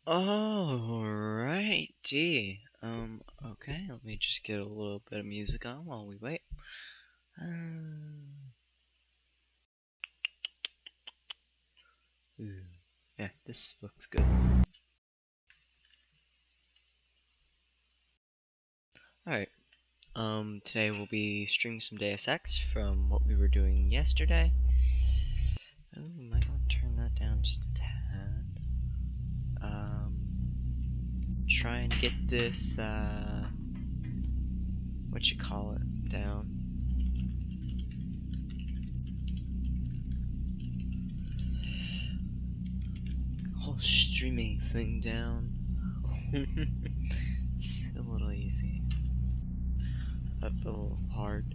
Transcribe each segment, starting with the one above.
Alrighty. Okay, let me just get a little bit of music on while we wait. Yeah, this looks good. Alright. Today we'll be streaming some Deus Ex from what we were doing yesterday. Oh, might want to turn that down just a tad. Try and get this, down. Whole streaming thing down. It's a little easy. A little hard.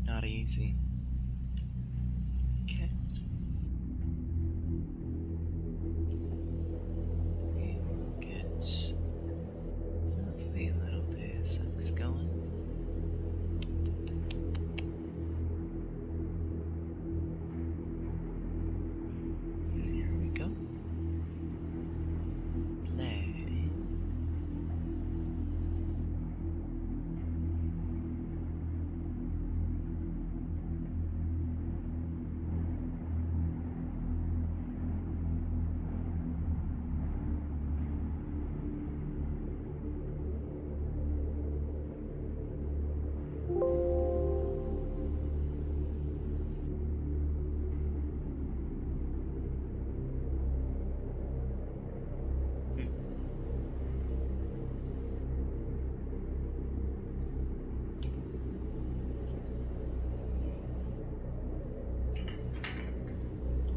Not easy. Okay. We will get lovely little Deus Ex going. Here we go. Play.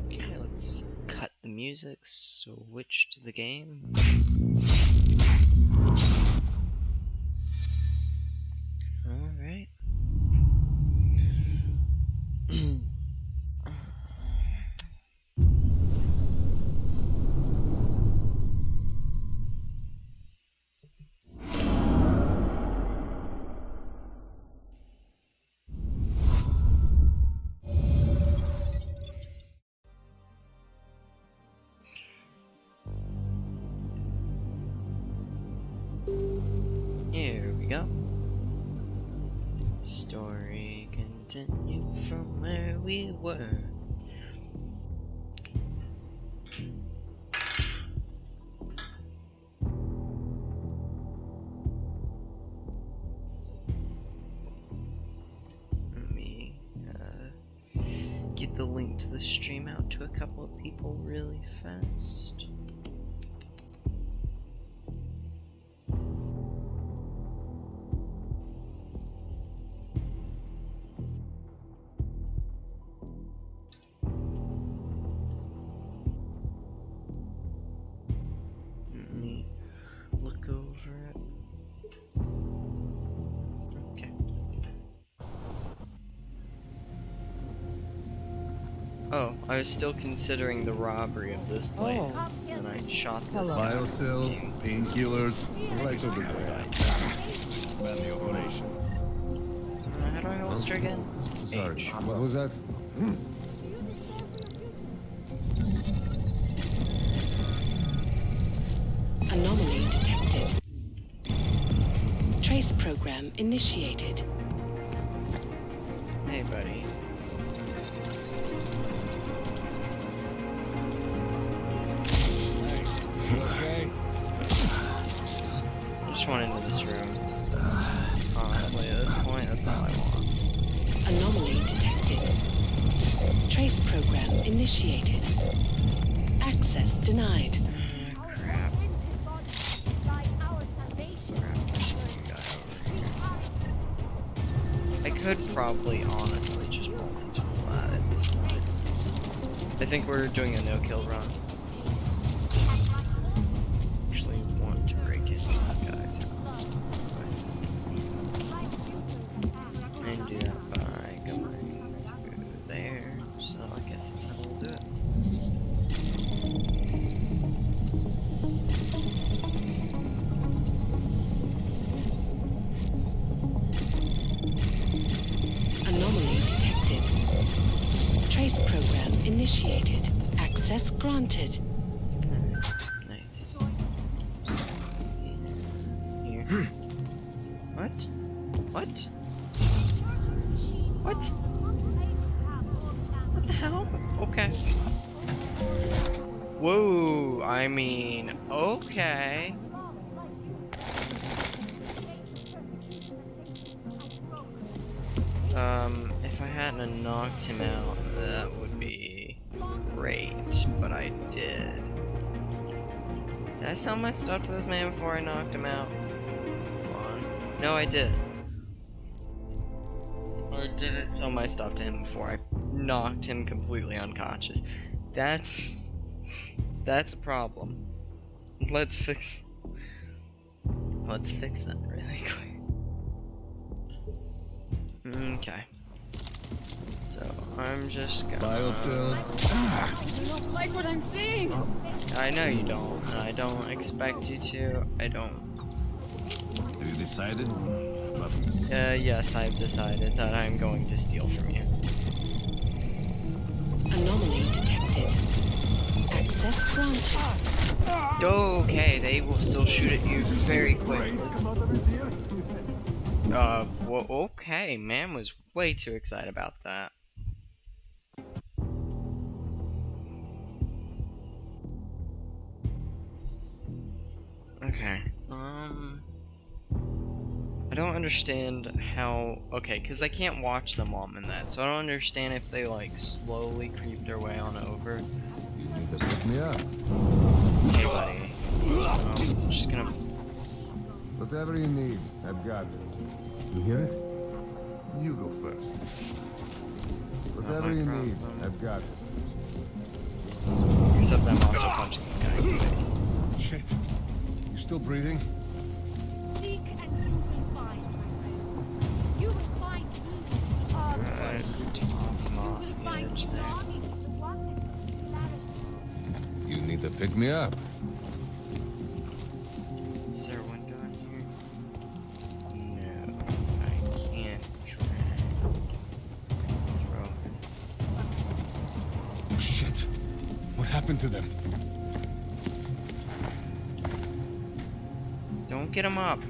Okay, let's cut the music, switch to the game. Alright. Here we go. Story continue from where we were. Let me get the link to the stream out to a couple of people really fast. Look over it. Okay. Oh, I was still considering the robbery of this place when I shot this guy. Biocells, painkillers, right over there. Man the operation. How do I holster again? Sorry, H. what was that? Anomaly detected. Trace program initiated. Hey, buddy. Okay. I just want into this room. Honestly, at this point, that's all I want. Anomaly detected. Trace program initiated. Access denied. Crap. There's some guy over here. I could probably, honestly, just multi-tool that at this point. I think we're doing a no-kill run. Actually want to break into that guy's house. And do that by going through there. So I guess that's how we'll do it. Anomaly detected. Trace program initiated. Access granted. Nice. What? What? What the hell? Okay. Whoa, I mean, okay. If I hadn't knocked him out, that would be great, but I did. Did I sell my stuff to this man before I knocked him out? Come on. No, I didn't. I didn't sell my stuff to him before I knocked him completely unconscious. That's a problem. Let's fix that really quick. Okay. So I'm just gonna. Biocells. I don't like what I'm seeing. I know you don't, and I don't expect you to. I don't. Have you decided? Yes, I've decided that I'm going to steal from you. Anomaly detected. Access granted. Okay, they will still shoot at you very quickly. Well, okay, man was way too excited about that. Okay, I don't understand how, okay, because I can't watch them while I'm in that, so I don't understand if they, like, slowly creep their way on over. You need to pick me up. Hey, buddy. I'm just gonna... Whatever you need, I've got it. You hear it? You go first. Whatever my you problem. need, I've got it. Except I'm also punching this guy in the face. Shit. You still breathing? Seek and you will find, my friends. You will find me. Toss him off You will the find edge there. belonging in the oneness of singularity. You need to pick me up. Is there one gun here? No, I can't drag. Throw it. Oh, shit. What happened to them? Don't get him up.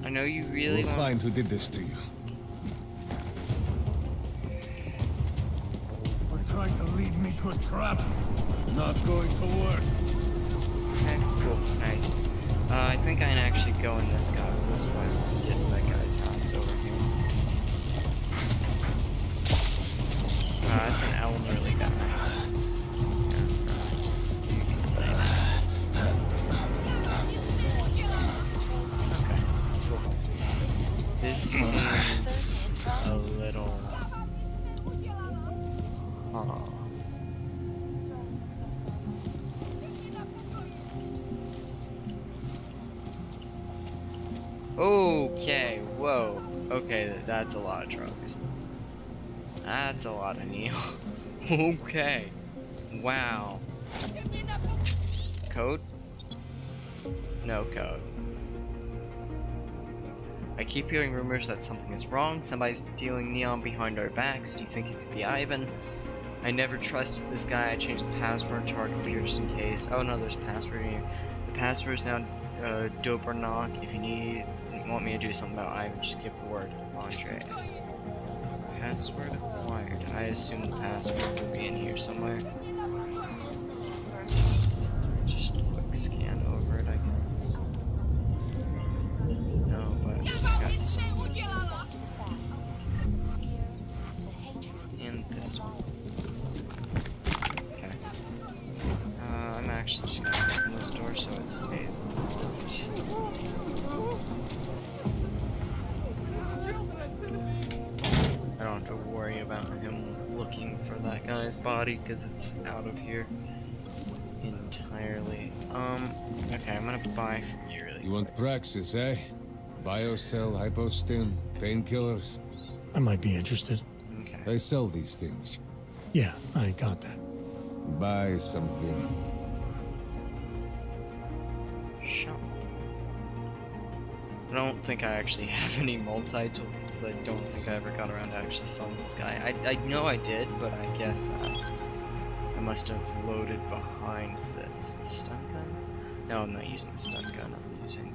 I know you really We'll want. find who did this to you. We're trying to lead me to a trap. Not going to work. Okay, cool, nice. I think I can actually go in this guy this way. Get to that guy's house over here. It's an elderly guy. Yeah, just you can say that. Okay, cool. This seems a little. Okay, whoa. Okay, that's a lot of drugs. That's a lot of Neo. Okay. Wow. Code? No code. I keep hearing rumors that something is wrong. Somebody's dealing neon behind our backs. Do you think it could be Ivan? I never trusted this guy. I changed the password to our computer just in case. Oh no, there's a password here. The password is now dope or knock. If you want me to do something about Ivan, just give the word Andreas. Password acquired. I assume the password would be in here somewhere. Just a quick scan over it, I guess. No, but I got some. And pistol. Okay. I'm actually just gonna open this door so it stays locked. I don't have to worry about him looking for that guy's body because it's out of here entirely. Okay, I'm gonna buy from you really. You want Praxis, eh? Biocell, hypostim, painkillers. I might be interested. Okay. I sell these things. Yeah, I got that. Buy something. Shop. I don't think I actually have any multi-tools because I don't think I ever got around to actually selling this guy. I know I did, but I guess I must have loaded behind this. The stun gun? No, I'm not using the stun gun. I'm using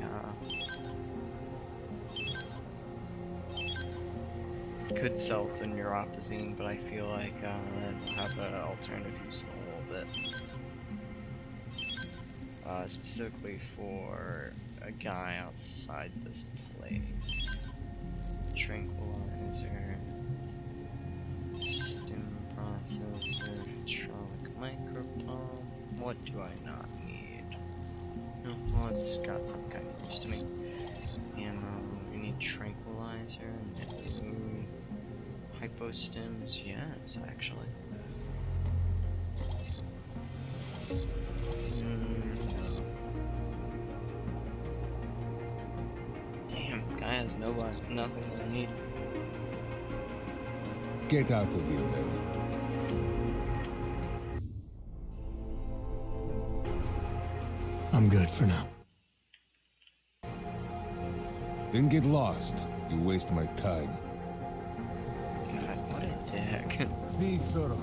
could sell the neuropazine, but I feel like it'll have an alternative use in a little bit. Specifically for a guy outside this place. Tranquilizer, stim processor, hydraulic micropump. What do I not need? Well, it's got some kind of use to me. Ammo, we need tranquilizer, no. Hypostims, yes, actually. Damn, guy has nothing that I need. Get out of here then. I'm good for now. Then get lost. You waste my time. God, what a dick. Be thorough.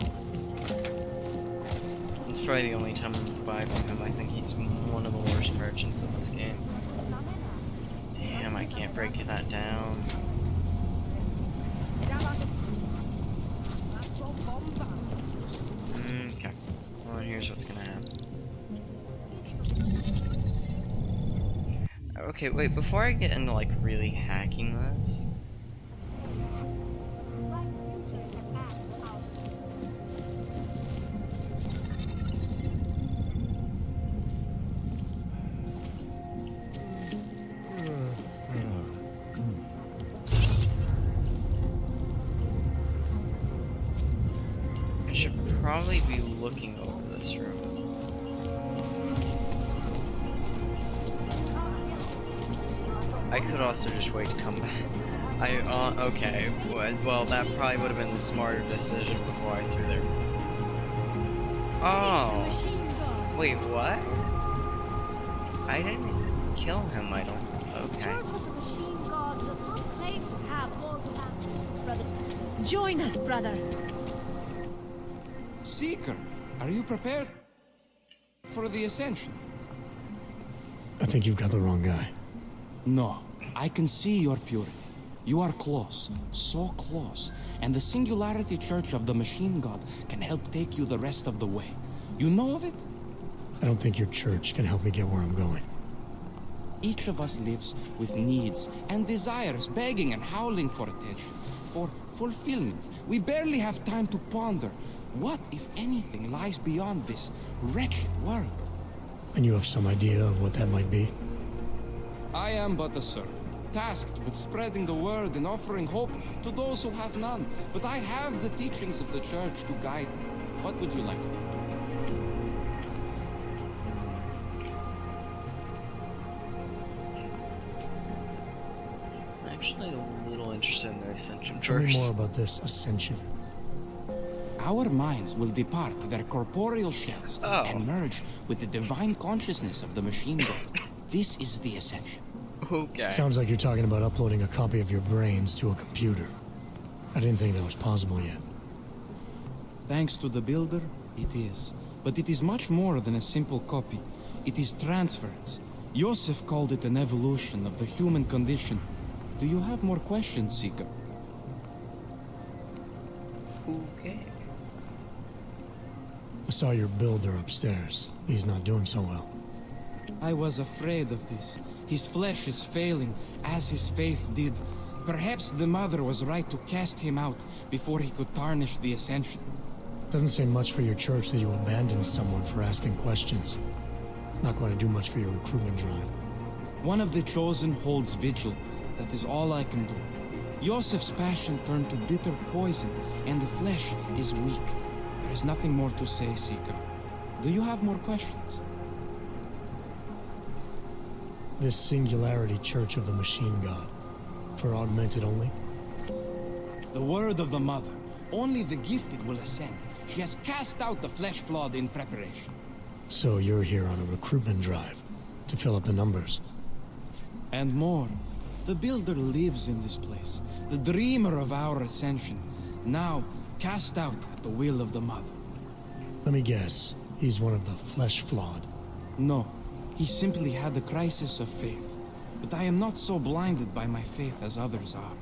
It's probably the only time I'm reviving him. I think he's one of the worst merchants in this game. Damn, I can't break that down. Okay. Well, here's what's gonna happen. Okay, wait, before I get into, like, really hacking this... I should probably be looking over this room. I could also just wait to come back. Okay. Well, that probably would have been the smarter decision before I threw there. Oh. Wait, what? I didn't kill him, I don't... Okay. Church of the Machine God does not claim to have all the answers, brother. Join us, brother. Seeker, are you prepared for the ascension? I think you've got the wrong guy. No, I can see your purity. You are close, so close, and the Singularity Church of the Machine God can help take you the rest of the way. You know of it? I don't think your church can help me get where I'm going. Each of us lives with needs and desires, begging and howling for attention, for fulfillment. We barely have time to ponder what, if anything, lies beyond this wretched world. And you have some idea of what that might be? I am but a servant, tasked with spreading the word and offering hope to those who have none. But I have the teachings of the church to guide me. What would you like to do? I'm actually a little interested in the Ascension Tell me first. more about this ascension. Our minds will depart their corporeal shells and merge with the divine consciousness of the Machine God. This is the ascension. Okay. Sounds like you're talking about uploading a copy of your brains to a computer. I didn't think that was possible yet. Thanks to the Builder, it is. But it is much more than a simple copy. It is transference. Joseph called it an evolution of the human condition. Do you have more questions, Seeker? Okay. I saw your builder upstairs. He's not doing so well. I was afraid of this. His flesh is failing, as his faith did. Perhaps the Mother was right to cast him out before he could tarnish the Ascension. Doesn't say much for your church that you abandoned someone for asking questions. Not going to do much for your recruitment drive. One of the chosen holds vigil. That is all I can do. Joseph's passion turned to bitter poison, and the flesh is weak. There is nothing more to say, Seeker. Do you have more questions? This Singularity Church of the Machine God. For augmented only? The word of the Mother. Only the gifted will ascend. She has cast out the flesh-flawed in preparation. So you're here on a recruitment drive, to fill up the numbers. And more. The Builder lives in this place, the dreamer of our ascension, now cast out at the will of the Mother. Let me guess, he's one of the flesh-flawed. No, he simply had a crisis of faith. But I am not so blinded by my faith as others are.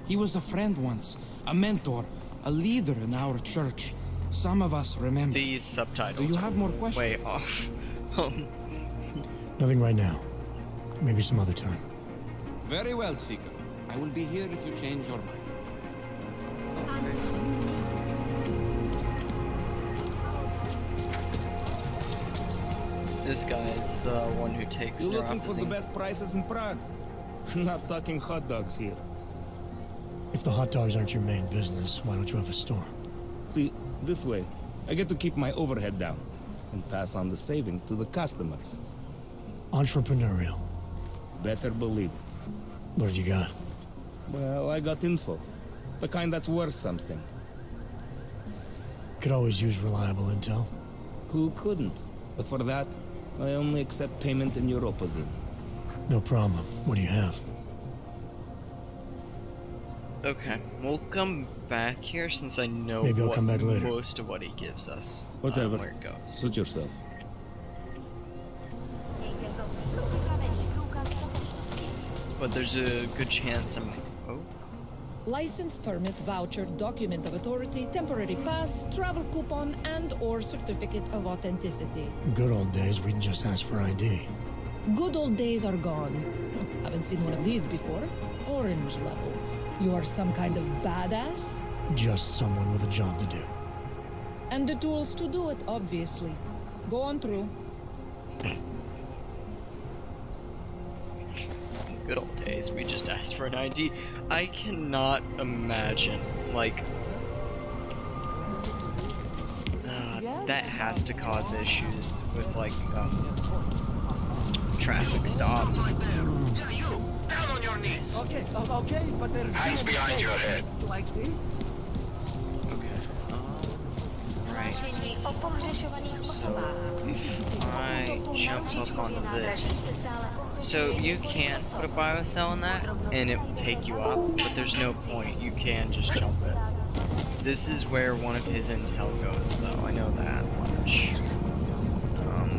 He was a friend once, a mentor, a leader in our church. Some of us remember. These subtitles Do you have more are questions? way off. Nothing right now. Maybe some other time. Very well, Seeker. I will be here if you change your mind. Answers you need. This guy is the one who takes You're looking for the neuropathy. best prices in Prague? I'm not talking hot dogs here. If the hot dogs aren't your main business, why don't you have a store? See, this way, I get to keep my overhead down and pass on the savings to the customers. Entrepreneurial. Better believe it. What you got? Well, I got info. The kind that's worth something. Could always use reliable intel. Who couldn't? But for that, I only accept payment in Europazine. No problem. What do you have? Okay, we'll come back here since I know Maybe I'll come back later. most of what he gives us. Whatever. Where it goes. Suit yourself. But there's a good chance I'm... Oh? License, permit, voucher, document of authority, temporary pass, travel coupon, and/or certificate of authenticity. Good old days, we can just ask for ID. Good old days are gone. Haven't seen one of these before. Orange level. You are some kind of badass? Just someone with a job to do. And the tools to do it, obviously. Go on through. Good old days, we just asked for an ID. I cannot imagine, like... that has to cause issues with, like, traffic stops. Yeah, you! Down on your knees! Okay, okay, but then... Hands behind your head. Like this? Okay. Right. So, if I jump up onto this... So you can't put a biocell in that, and it will take you up, but there's no point. You can just jump it. This is where one of his intel goes, though. I know that much.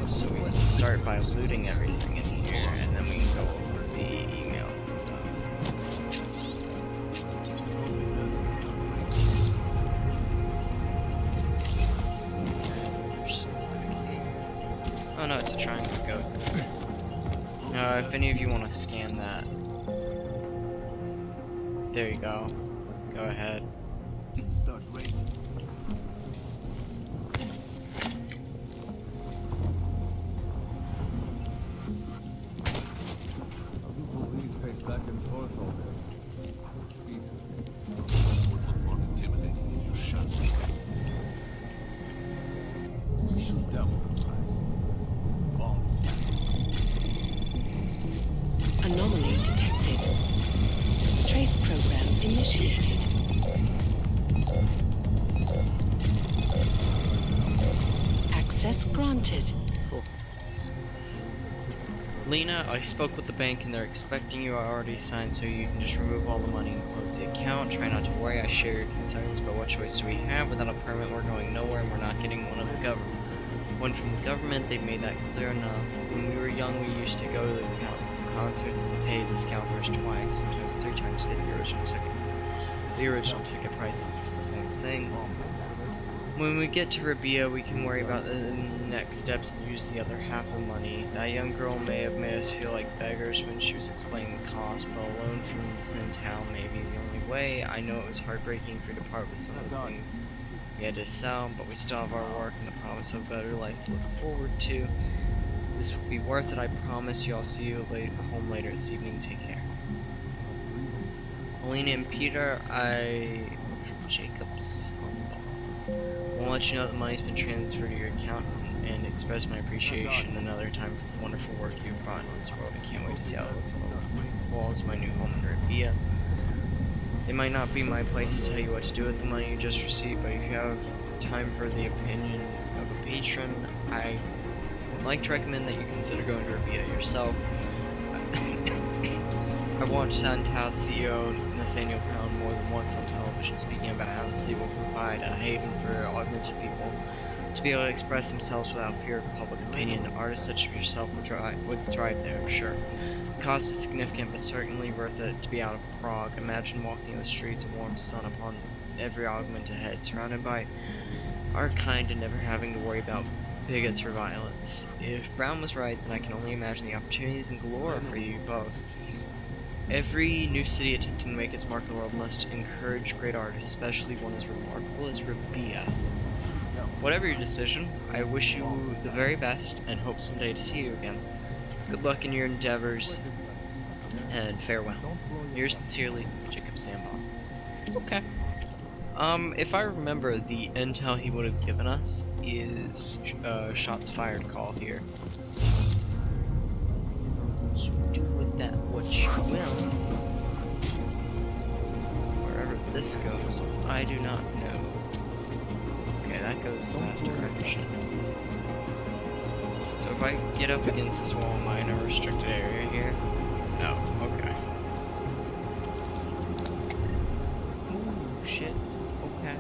So we can start by looting everything in here, and then we can go over the emails and stuff. Oh no, it's a triangle goat. If any of you want to scan that. There you go. Go ahead. Start raining. People police pace back and forth all day. Would look more intimidating if you shot someone. Shoot down with the price. Bomb. Anomaly detected. Trace program initiated. Access granted. Cool. Lena, I spoke with the bank and they're expecting you. I already signed, so you can just remove all the money and close the account. Try not to worry. I share your concerns, but what choice do we have? Without a permit, we're going nowhere, and we're not getting one of the government. One from the government, they've made that clear enough. When we were young, we used to go to the concerts and pay the scalpers twice, sometimes 3 times to get the original ticket. The original ticket price is the same thing. When we get to Rabia, we can worry about the next steps and use the other half of the money. That young girl may have made us feel like beggars when she was explaining the cost, but a loan from Sintown may be the only way. I know it was heartbreaking for you to part with some of the things we had to sell, but we still have our work and the promise of a better life to look forward to. This will be worth it, I promise you. I'll see you home later this evening. Take care. Alina and Peter, Jacobs. I'll let you know that the money's been transferred to your account and express my appreciation another time for the wonderful work you've brought into this world. I can't wait to see how it looks on the walls of my new home in Rabia. It might not be my place to tell you what to do with the money you just received, but if you have time for the opinion of a patron, I would like to recommend that you consider going to Rabia yourself. I've watched Santal's CEO Nathaniel Pound more than once on television speaking about how the city will provide a haven for augmented people. To be able to express themselves without fear of public opinion, artists such as yourself would thrive there, I'm sure. The cost is significant, but certainly worth it to be out of Prague. Imagine walking the streets, a warm sun upon every augment ahead, surrounded by our kind and never having to worry about bigots or violence. If Brown was right, then I can only imagine the opportunities and galore for you both. Every new city attempting to make its mark in the world must encourage great artists, especially one as remarkable as Rabia. Whatever your decision, I wish you the very best and hope someday to see you again. Good luck in your endeavors, and farewell. Yours sincerely, Jacob Sambon. Okay. If I remember, the intel he would have given us is shots fired call here. So do with that what you will. Wherever this goes, I do not know. Okay, that goes that direction. So if I get up against this wall, am I in a restricted area here? No, okay. Ooh, shit. Okay.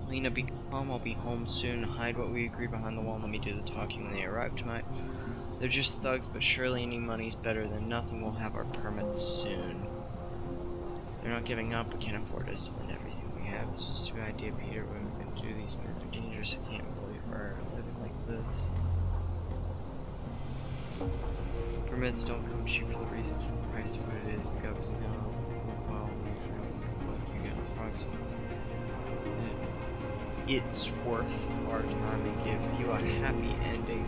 Lena, be calm, I'll be home soon. Hide what we agree behind the wall and let me do the talking when they arrive tonight. They're just thugs, but surely any money's better than nothing. We'll have our permits soon. They're not giving up, we can't afford to spend everything we have. It's just a good idea, Peter. What are we gonna do? These men are dangerous. I can't believe we're living like this. Permits don't come cheap for the reasons of the price of what it is. The government's now well from like you get approximately. It's worth our time to give you a happy ending.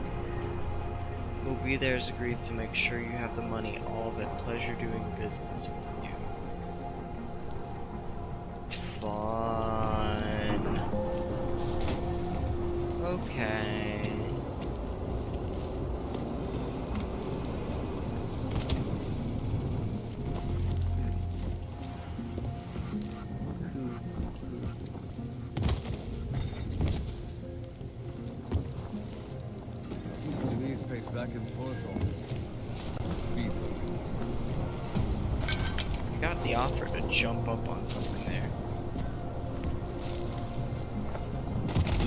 We'll be there as agreed, so make sure you have the money, all of it. Pleasure doing business with you. Fun. Okay. Back and forth I got the offer to jump up on something there.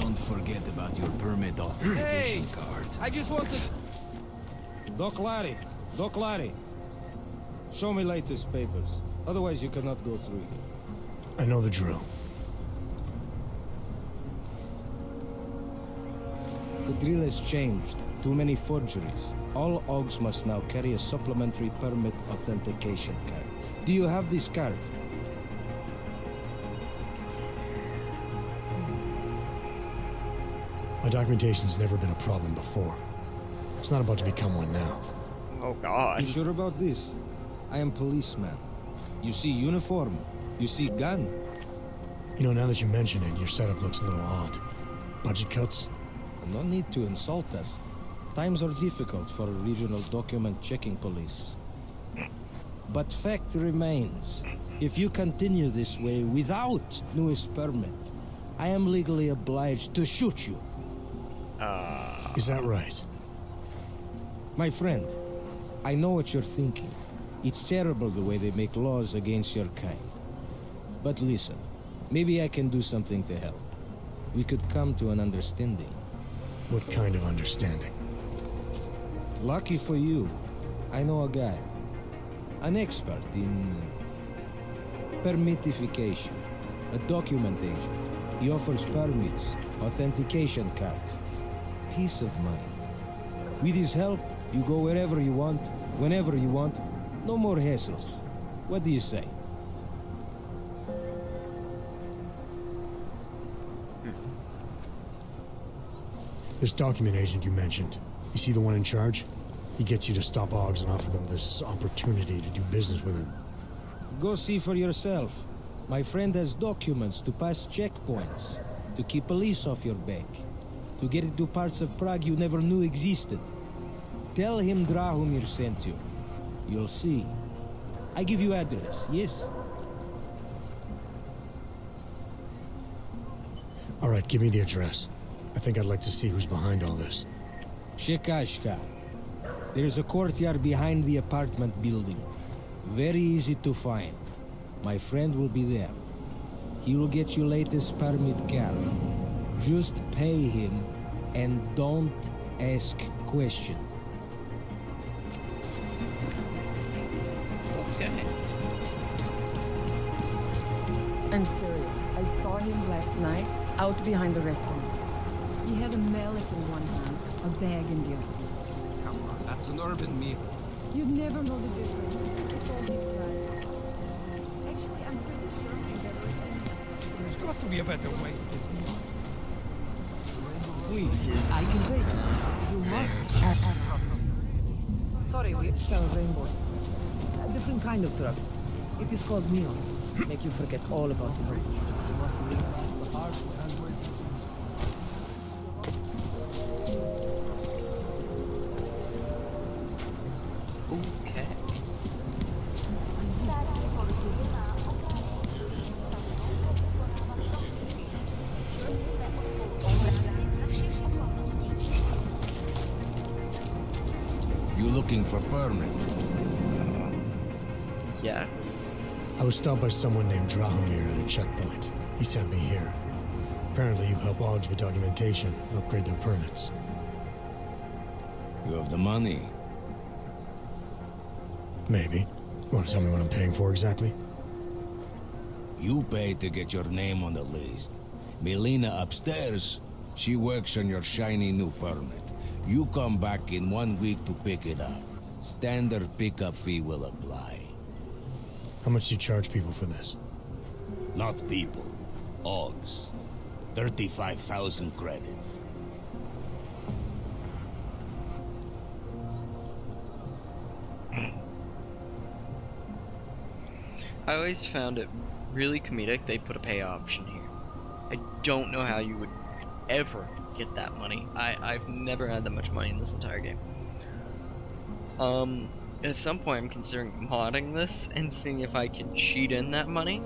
Don't forget about your permit authorization card. I just want to... Doc Larry. Show me latest papers. Otherwise you cannot go through here. I know the drill. The drill has changed. Too many forgeries. All Augs must now carry a supplementary permit authentication card. Do you have this card? My documentation's never been a problem before. It's not about to become one now. Oh god. You sure about this? I am policeman. You see uniform. You see gun. You know, now that you mention it, your setup looks a little odd. Budget cuts? No need to insult us. Times are difficult for a regional document checking police. But fact remains, if you continue this way without newest permit, I am legally obliged to shoot you. Is that right? My friend, I know what you're thinking. It's terrible the way they make laws against your kind. But listen, maybe I can do something to help. We could come to an understanding. What kind of understanding? Lucky for you, I know a guy. An expert in permitification. A document agent. He offers permits, authentication cards. Peace of mind. With his help, you go wherever you want, whenever you want. No more hassles. What do you say? This document agent you mentioned, you see the one in charge? He gets you to stop Augs and offer them this opportunity to do business with him. Go see for yourself. My friend has documents to pass checkpoints, to keep police off your back, to get into parts of Prague you never knew existed. Tell him Drahomir sent you. You'll see. I give you address, yes? Alright, give me the address. I think I'd like to see who's behind all this. Shikashka. There's a courtyard behind the apartment building. Very easy to find. My friend will be there. He will get you latest permit car. Just pay him and don't ask questions. Okay. I'm serious. I saw him last night out behind the restaurant. He had a mallet in one hand, a bag in the other. Come on, that's an urban myth. You'd never know the difference. It's all these guys. Actually, I'm pretty sure There's got to be a better way. Please, I can wait. You must. Sorry, we sell rainbows. A different kind of truck. It is called neon. Make you forget all about the road. You must leave the heart and wait. Okay. You looking for permit? Yes. I was stopped by someone named Drahomir at a checkpoint. He sent me here. Apparently you help Augs with documentation and upgrade their permits. You have the money. Maybe. You want to tell me what I'm paying for exactly? You pay to get your name on the list. Melina upstairs, she works on your shiny new permit. You come back in 1 week to pick it up. Standard pickup fee will apply. How much do you charge people for this? Not people. Augs. 35,000 credits. I always found it really comedic they put a pay option here. I don't know how you would ever get that money. I've never had that much money in this entire game. At some point I'm considering modding this and seeing if I can cheat in that money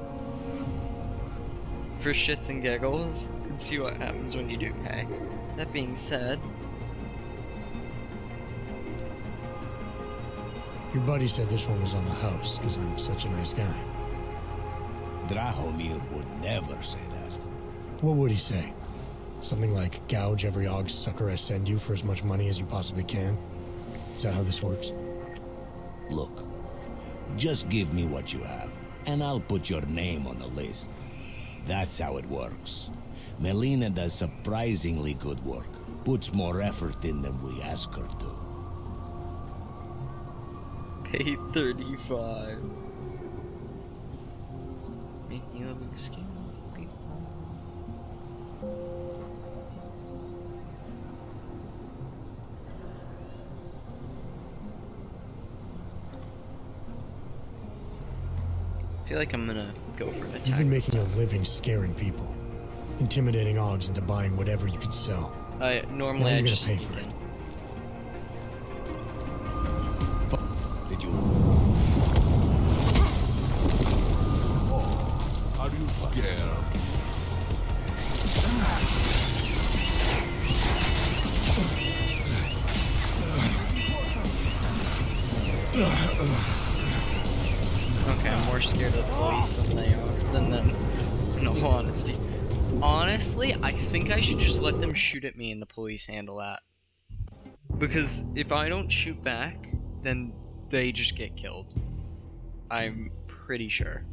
for shits and giggles and see what happens when you do pay. That being said, Your buddy said this one was on the house, because I'm such a nice guy. Drahomir would never say that. What would he say? Something like, gouge every Aug sucker I send you for as much money as you possibly can? Is that how this works? Look, just give me what you have, and I'll put your name on the list. That's how it works. Melina does surprisingly good work. Puts more effort in than we ask her to. pay 35. Making a big scheme. I feel like I'm gonna go for an attack. You've been making a living scaring people. Intimidating Augs into buying whatever you can sell. Normally I just pay for it. Did you? Oh, are you scared? Okay, I'm more scared of the police than they are, than them, in all honesty. Honestly, I think I should just let them shoot at me and the police handle that. Because if I don't shoot back, then they just get killed. I'm pretty sure.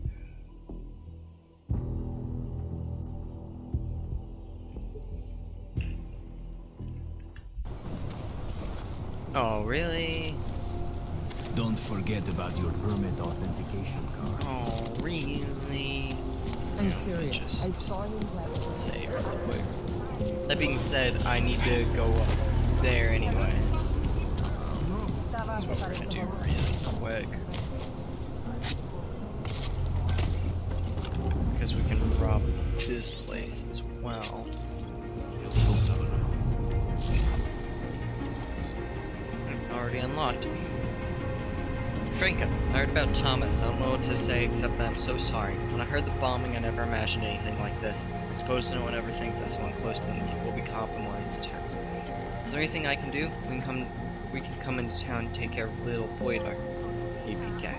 Oh, really? Don't forget about your permit authentication card. Oh, really? I'm serious. Just I saw him say real quick. That being said, I need to go up there anyways. That's what we're gonna do really quick. Because we can rob this place as well. Already unlocked. Franco, I heard about Thomas. I don't know what to say except that I'm so sorry. When I heard the bombing, I never imagined anything like this. I suppose no one ever thinks that someone close to them will be caught in one of these attacks. Is there anything I can do? We can come into town and take care of little Boydar. APK.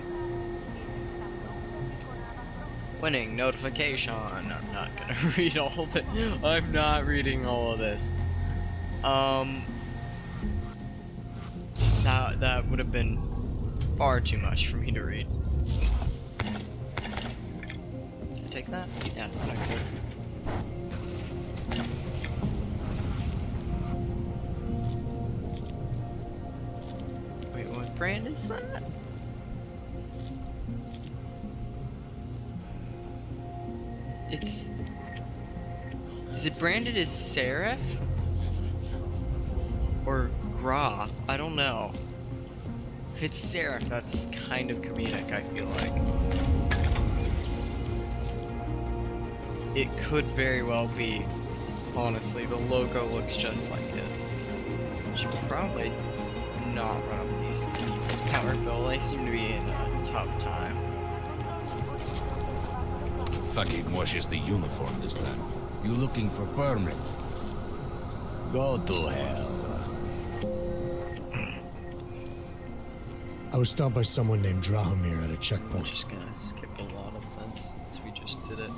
Winning notification. I'm not gonna read all the. I'm not reading all of this. That would have been far too much for me to read. Can I take that? Yeah, I thought I could. Wait, what brand is that? Is it branded as Seraph? Or Gra? I don't know. If it's Seraph, that's kind of comedic, I feel like. It could very well be. Honestly, the logo looks just like it. Should probably not run up these people's power bill. They seem to be in a tough time. Fucking washes the uniform this time. You looking for permit? Go to hell. I was stopped by someone named Drahomir at a checkpoint. I'm just gonna skip a lot of this since we just did it.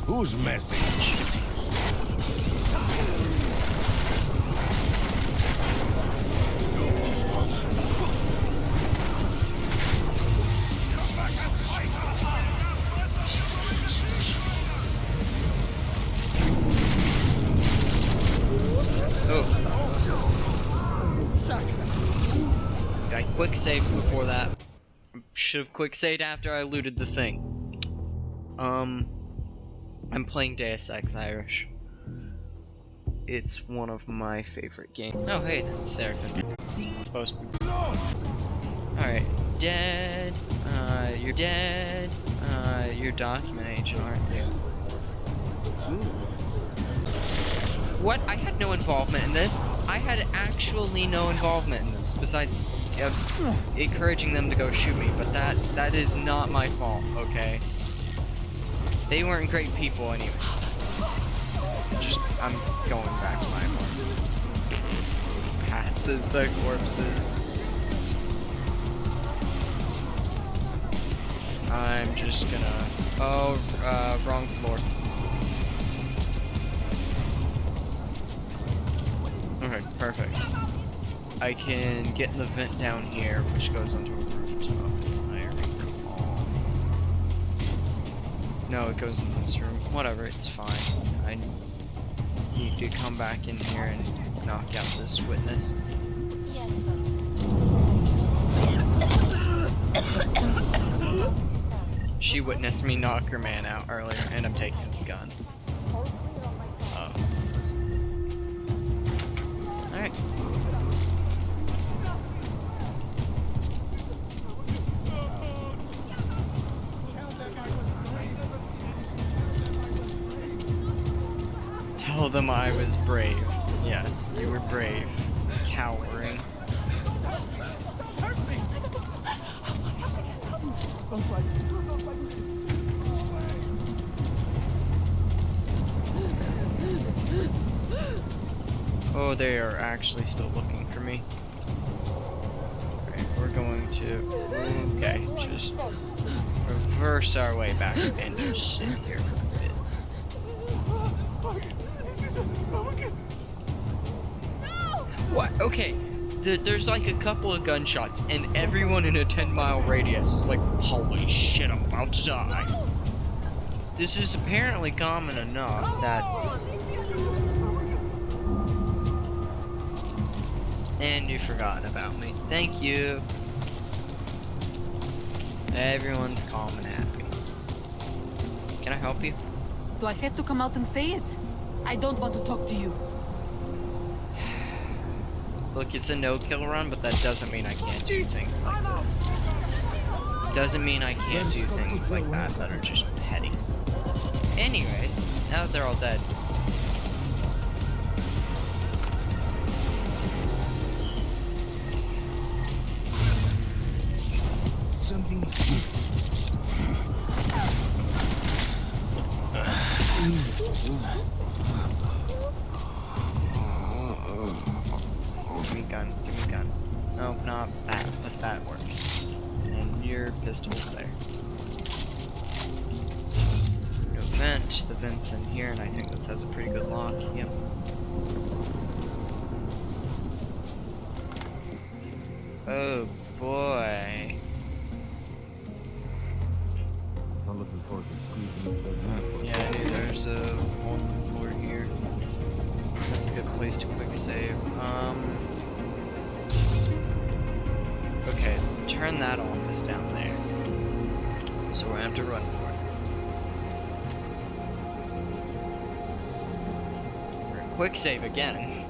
Whose message? I quick saved before that. Should have quick saved after I looted the thing. I'm playing Deus Ex Irish. It's one of my favorite games. Oh hey, that's Seraphim. It's supposed to be. Alright, dead. You're dead. You're document agent, aren't you? Ooh. What? I had no involvement in this. I had actually no involvement in this, besides encouraging them to go shoot me, but that is not my fault, okay? They weren't great people anyways. I'm going back to my apartment. Passes the corpses. I'm just gonna... Oh, wrong floor. Okay, perfect. I can get in the vent down here, which goes onto a rooftop. I recall. No, it goes in this room. Whatever, it's fine. I need to come back in here and knock out this witness. She witnessed me knock her man out earlier, and I'm taking his gun. Alright. Tell them I was brave. Yes, you were brave. Cowering. Oh, they are actually still looking for me. Alright, we're going to... Okay, just reverse our way back and just sit here for a bit. What? Okay, there's like a couple of gunshots, and everyone in a 10-mile radius is like, holy shit, I'm about to die. This is apparently common enough that... And you've forgotten about me. Thank you. Everyone's calm and happy. Can I help you? Do I have to come out and say it? I don't want to talk to you. Look, it's a no-kill run, but that doesn't mean I can't do things like this. Doesn't mean I can't do things like that are just petty. Anyways, now that they're all dead. Everything is good. Give me gun. Give me gun. No, not that, but that works. And your pistol's there. No vent. The vent's in here, and I think this has a pretty good lock. Yep. Oh boy. I'm looking forward to squeezing into that uniform. Yeah, I knew there's a one floor here. This is a good place to quick save. Okay, turn that office down there. So we're gonna have to run for it. We're gonna quick save again.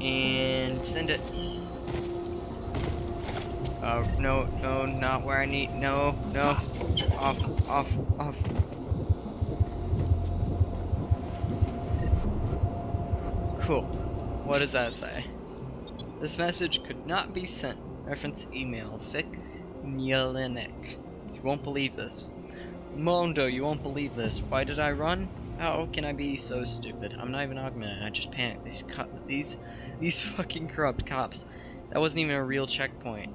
And send it. No, no, not where I need. No, no. Off, off, off. Cool. What does that say? This message could not be sent. Reference email. Fick Nyelinek. You won't believe this. Mondo, you won't believe this. Why did I run? How can I be so stupid? I'm not even augmented. I just panicked. These fucking corrupt cops. That wasn't even a real checkpoint.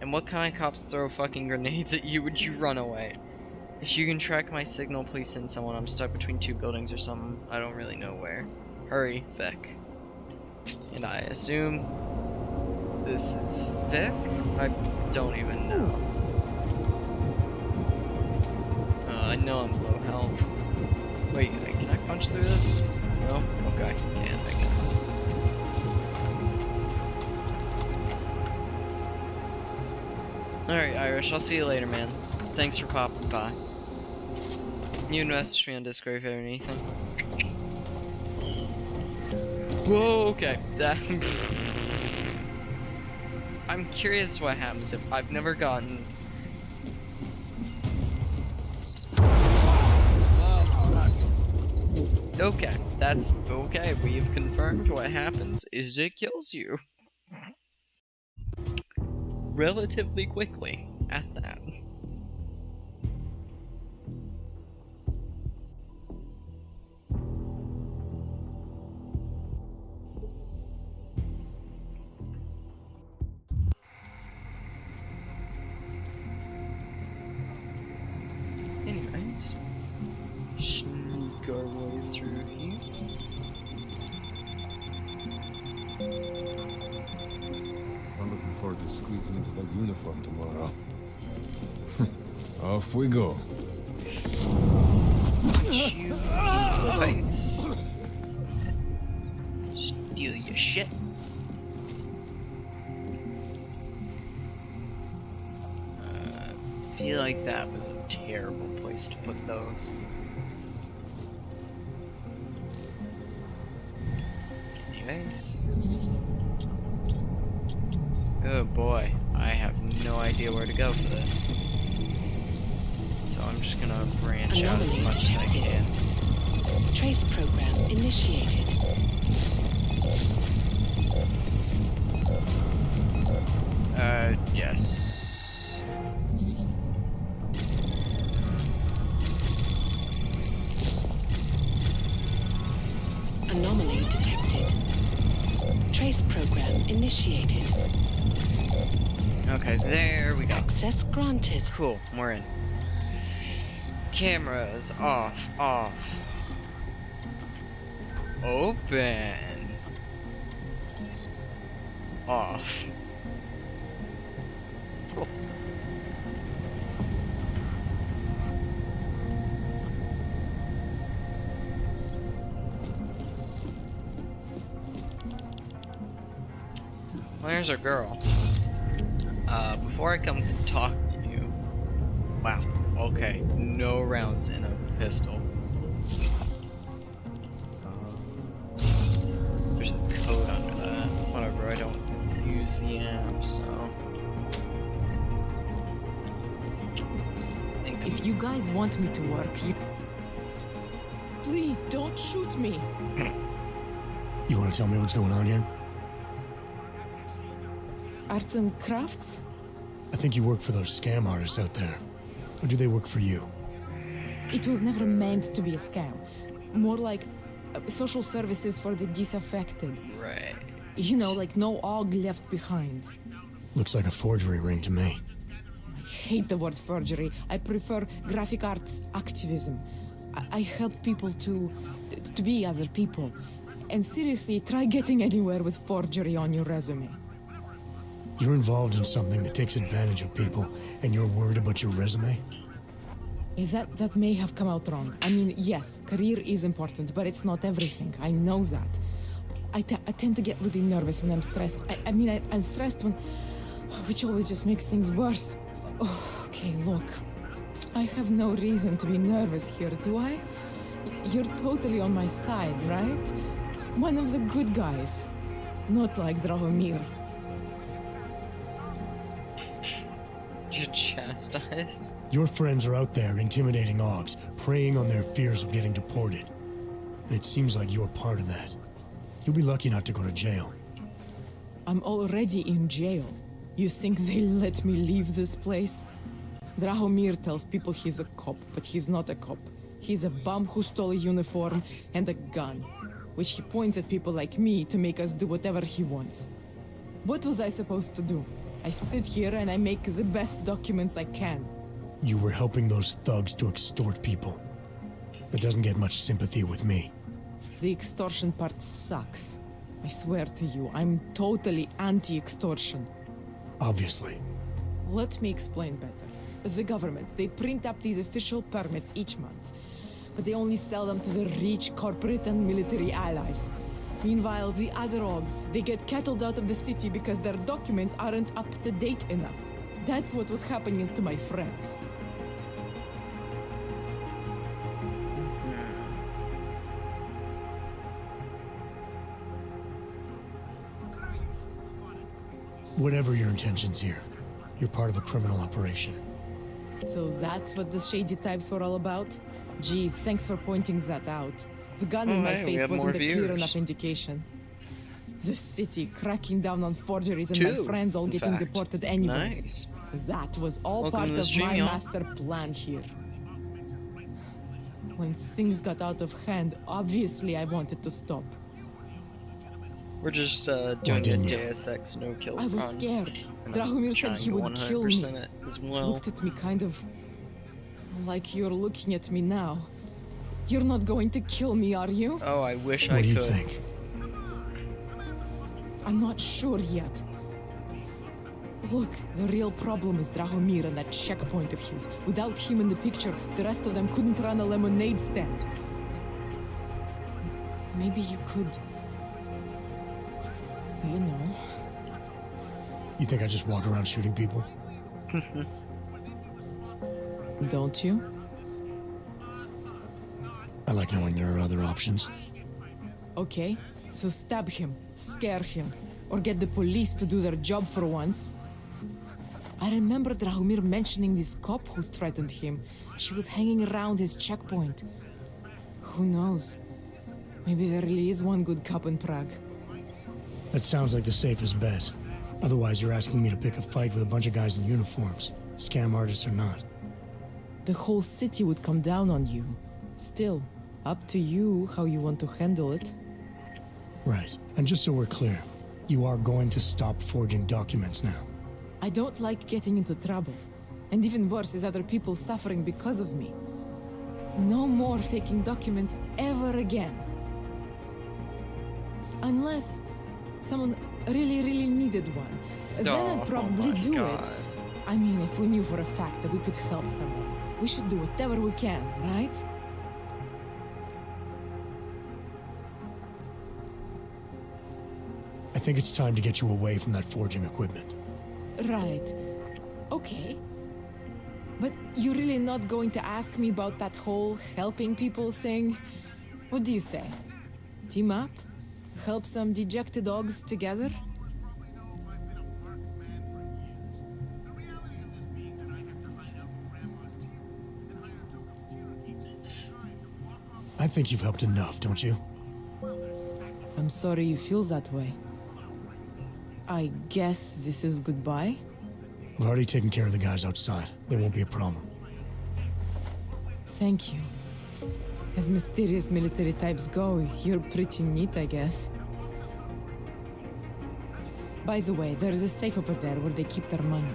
And what kind of cops throw fucking grenades at you? Would you run away? If you can track my signal, please send someone. I'm stuck between two buildings or something. I don't really know where. Hurry, Vic. And I assume this is Vic? I don't even know. I know I'm low health. Wait, can I punch through this? No? Okay, can't, I guess. Alright, Irish, I'll see you later, man. Thanks for popping by. You can message me on Discord if you have anything. Whoa, okay. That I'm curious what happens if I've never gotten. Okay, that's okay. We've confirmed what happens is it kills you. Relatively quickly, at that. Anyways, sneak our way through here. I'm looking forward to squeezing into that uniform tomorrow. Off we go. Punch you in the face. Steal your shit. I feel like that was a terrible place to put those. Anyways. Oh boy, I have no idea where to go for this. So I'm just gonna branch out as much as I can. Trace program initiated. Yes. Anomaly detected. Trace program initiated. Okay, there we go. Access granted. Cool, we're in. Cameras off, off. Open. Off. Cool. Well, here's our girl. Before I come talk to you. Wow. Okay. No rounds in a pistol. There's a code under that. Whatever. I don't use the app, so. If you guys want me to work, please don't shoot me. You want to tell me what's going on here? arts and crafts? I think you work for those scam artists out there. Or do they work for you? It was never meant to be a scam. More like social services for the disaffected. Right. You know, like no og left behind. Looks like a forgery ring to me. I hate the word forgery. I prefer graphic arts activism. I help people to be other people. And seriously, try getting anywhere with forgery on your resume. You're involved in something that takes advantage of people, and you're worried about your resume? That may have come out wrong. I mean, yes, career is important, but it's not everything. I know that. I tend to get really nervous when I'm stressed. I'm stressed when... which always just makes things worse. Oh, okay, look. I have no reason to be nervous here, do I? You're totally on my side, right? One of the good guys. Not like Drahomir. You chastise? Your friends are out there intimidating Augs, preying on their fears of getting deported. And it seems like you're part of that. You'll be lucky not to go to jail. I'm already in jail. You think they'll let me leave this place? Drahomir tells people he's a cop, but he's not a cop. He's a bum who stole a uniform and a gun, which he points at people like me to make us do whatever he wants. What was I supposed to do? I sit here and I make the best documents I can. You were helping those thugs to extort people. That doesn't get much sympathy with me. The extortion part sucks. I swear to you, I'm totally anti-extortion. Obviously. Let me explain better. The government, they print up these official permits each month, but they only sell them to the rich corporate and military allies. Meanwhile, the other Augs, they get cattled out of the city because their documents aren't up to date enough. That's what was happening to my friends. Whatever your intentions here, you're part of a criminal operation. So that's what the shady types were all about? Gee, thanks for pointing that out. The gun in my face wasn't a clear enough indication. The city cracking down on forgeries and my friends all getting deported anyway. Nice. That was all part of my master plan here. When things got out of hand, obviously I wanted to stop. We're just doing a Deus Ex no-kill run. I was scared. Drahomir said he would kill me. As well. Looked at me kind of like you're looking at me now. You're not going to kill me, are you? Oh, I wish I could. What do you think? I'm not sure yet. Look, the real problem is Drahomir and that checkpoint of his. Without him in the picture, the rest of them couldn't run a lemonade stand. Maybe you could... you know... You think I just walk around shooting people? Don't you? I like knowing there are other options. Okay, so stab him, scare him, or get the police to do their job for once. I remember Drahomir mentioning this cop who threatened him. She was hanging around his checkpoint. Who knows? Maybe there really is one good cop in Prague. That sounds like the safest bet. Otherwise, you're asking me to pick a fight with a bunch of guys in uniforms, scam artists or not. The whole city would come down on you. Still, up to you how you want to handle it. Right. And just so we're clear, you are going to stop forging documents now. I don't like getting into trouble. And even worse is other people suffering because of me. No more faking documents ever again. Unless someone really needed one. Then I'd probably do it. I mean, if we knew for a fact that we could help someone, we should do whatever we can, right? I think it's time to get you away from that forging equipment. Right. Okay. But you're really not going to ask me about that whole helping people thing? What do you say? Team up? Help some dejected dogs together? I think you've helped enough, don't you? I'm sorry you feel that way. I guess this is goodbye? I've already taken care of the guys outside. There won't be a problem. Thank you. As mysterious military types go, you're pretty neat, I guess. By the way, there is a safe over there where they keep their money.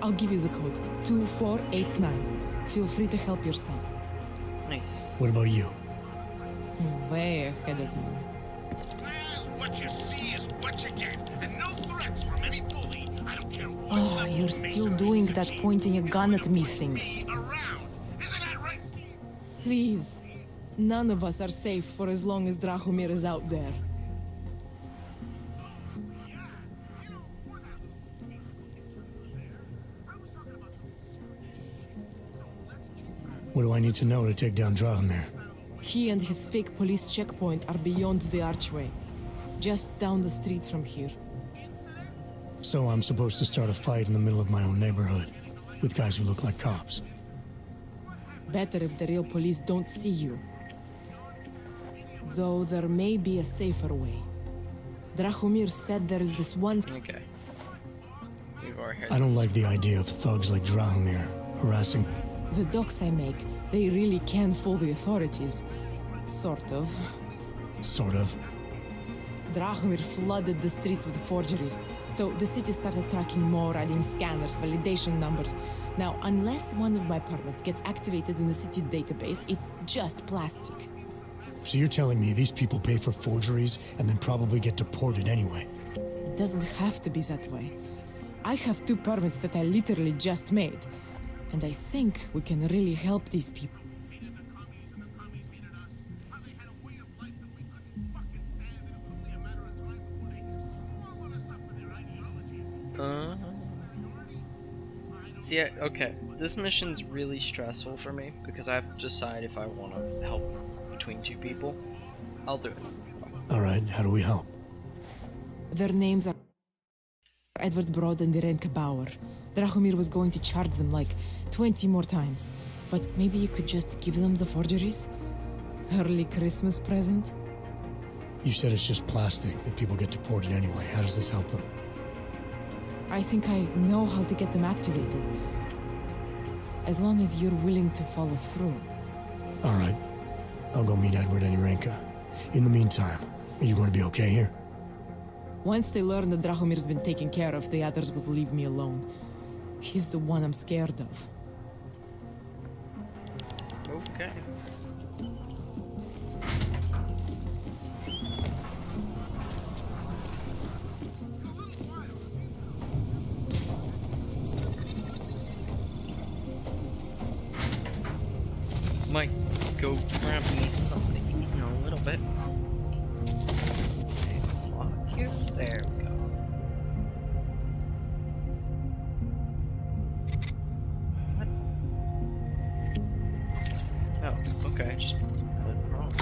I'll give you the code, 2489. Feel free to help yourself. Nice. What about you? Way ahead of you. What you see is what you get, and no threats from any bully. I don't care what. Oh, you're still doing that pointing a gun at me thing. Please. None of us are safe for as long as Drahomir is out there. What do I need to know to take down Drahomir? He and his fake police checkpoint are beyond the archway. Just down the street from here. So I'm supposed to start a fight in the middle of my own neighborhood, with guys who look like cops. Better if the real police don't see you. Though there may be a safer way. Drahomir said there is this one... Okay. We've already heard I don't this. like the idea of thugs like Drahomir harassing... The docs I make, they really can fool the authorities. Sort of. Sort of. Drahomir flooded the streets with forgeries, so the city started tracking more, adding scanners, validation numbers. Now, unless one of my permits gets activated in the city database, it's just plastic. So you're telling me these people pay for forgeries and then probably get deported anyway? It doesn't have to be that way. I have 2 permits that I literally just made, and I think we can really help these people. See, okay, this mission's really stressful for me because I have to decide if I want to help between 2 people. I'll do it. Alright, how do we help? Their names are Edward Broad and Irenka Bauer. Drahomir was going to charge them like 20 more times. But maybe you could just give them the forgeries? Early Christmas present? You said it's just plastic, that people get deported anyway. How does this help them? I think I know how to get them activated. As long as you're willing to follow through. Alright. I'll go meet Edward and Irenka. In the meantime, are you going to be okay here? Once they learn that Drahomir's been taken care of, the others will leave me alone. He's the one I'm scared of. Okay. Might go grab me something to eat in a little bit. Lock here. There we go. What? Oh, okay. Just put it wrong.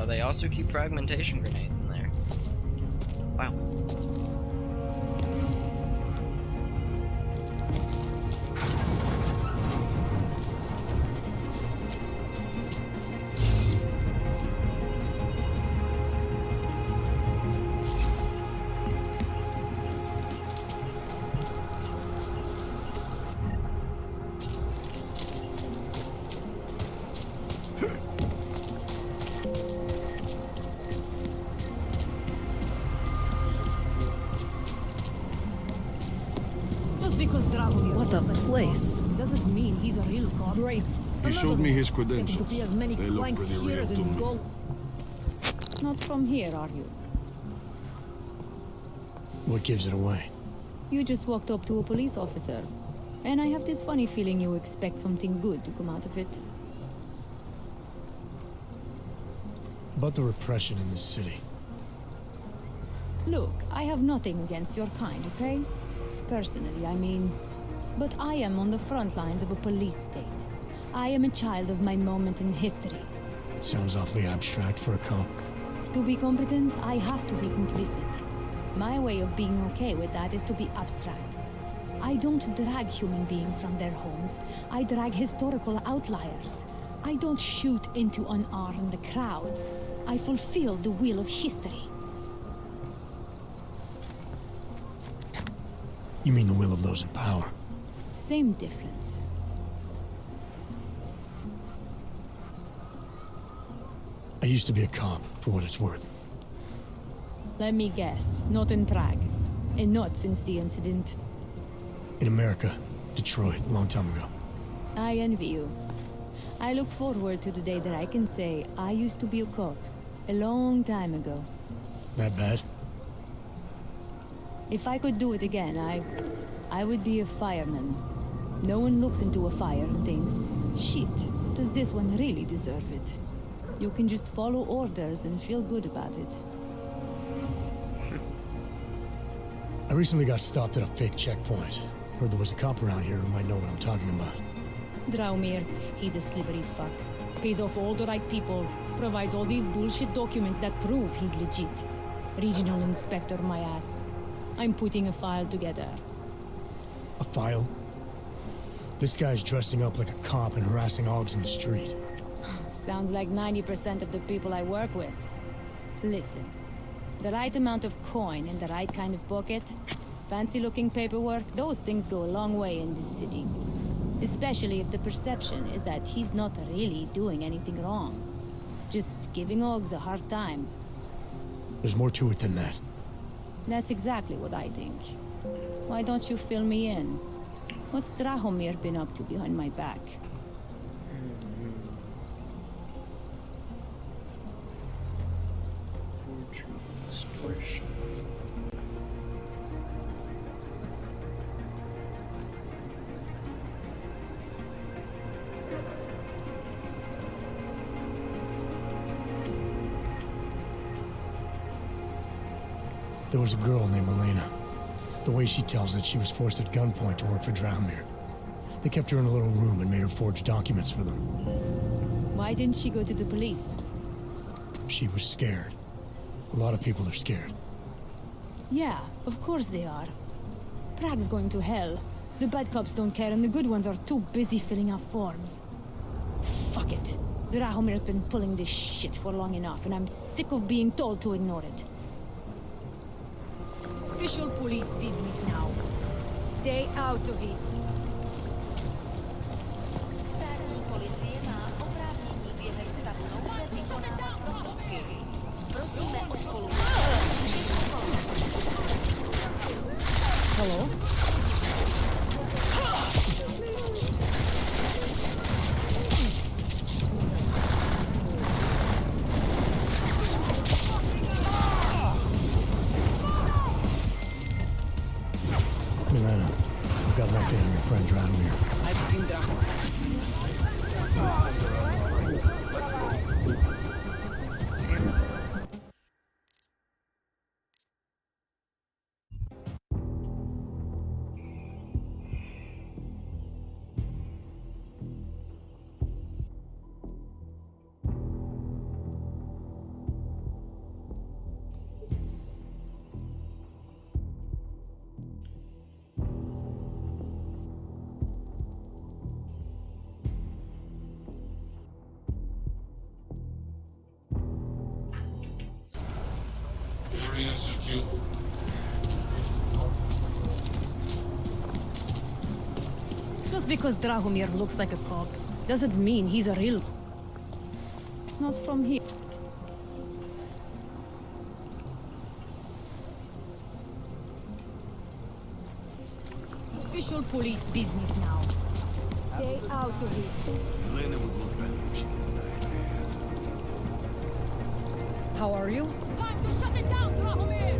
They also keep fragmentation grenades in there. Wow. What a place. Doesn't mean he's a real cop. Great. He showed me his credentials. To be as many They look planks pretty here real as to in me. gold. Not from here, are you? What gives it away? You just walked up to a police officer. And I have this funny feeling you expect something good to come out of it. About the repression in this city. Look, I have nothing against your kind, okay? Personally, I mean. But I am on the front lines of a police state. I am a child of my moment in history. Sounds awfully abstract for a cop. To be competent, I have to be complicit. My way of being okay with that is to be abstract. I don't drag human beings from their homes. I drag historical outliers. I don't shoot into unarmed crowds. I fulfill the will of history. You mean the will of those in power? Same difference. I used to be a cop, for what it's worth. Let me guess, not in Prague. And not since the incident. In America, Detroit, a long time ago. I envy you. I look forward to the day that I can say I used to be a cop. A long time ago. That bad? If I could do it again, I would be a fireman. No one looks into a fire and thinks, shit, does this one really deserve it? You can just follow orders and feel good about it. I recently got stopped at a fake checkpoint. Heard there was a cop around here who might know what I'm talking about. Draumir, he's a slippery fuck. Pays off all the right people, provides all these bullshit documents that prove he's legit. Regional inspector, my ass. I'm putting a file together. A file? This guy's dressing up like a cop and harassing hogs in the street. Sounds like 90% of the people I work with. Listen, the right amount of coin and the right kind of pocket, fancy-looking paperwork, those things go a long way in this city. Especially if the perception is that he's not really doing anything wrong. Just giving hogs a hard time. There's more to it than that. That's exactly what I think. Why don't you fill me in? What's Drahomir been up to behind my back? Extortion. There was a girl named Elena. The way she tells it, she was forced at gunpoint to work for Draumir. They kept her in a little room and made her forge documents for them. Why didn't she go to the police? She was scared. A lot of people are scared. Yeah, of course they are. Prague's going to hell. The bad cops don't care and the good ones are too busy filling out forms. Fuck it. Drahomir's been pulling this shit for long enough and I'm sick of being told to ignore it. Official police business now. Stay out of it. Státní policie má oprávnění během stavu nouze vykonávat prohlídky. Prosíme o spolupráci všech společností. Hello? Milena, I've got an update on your friend Draumir. I've seen Draco. Area secure. Just because Drahomir looks like a cop doesn't mean he's a real... Not from here. Official police business now. Stay out of it. Elena would look better if she didn't die. How are you? Time to shut it down, Drahomir!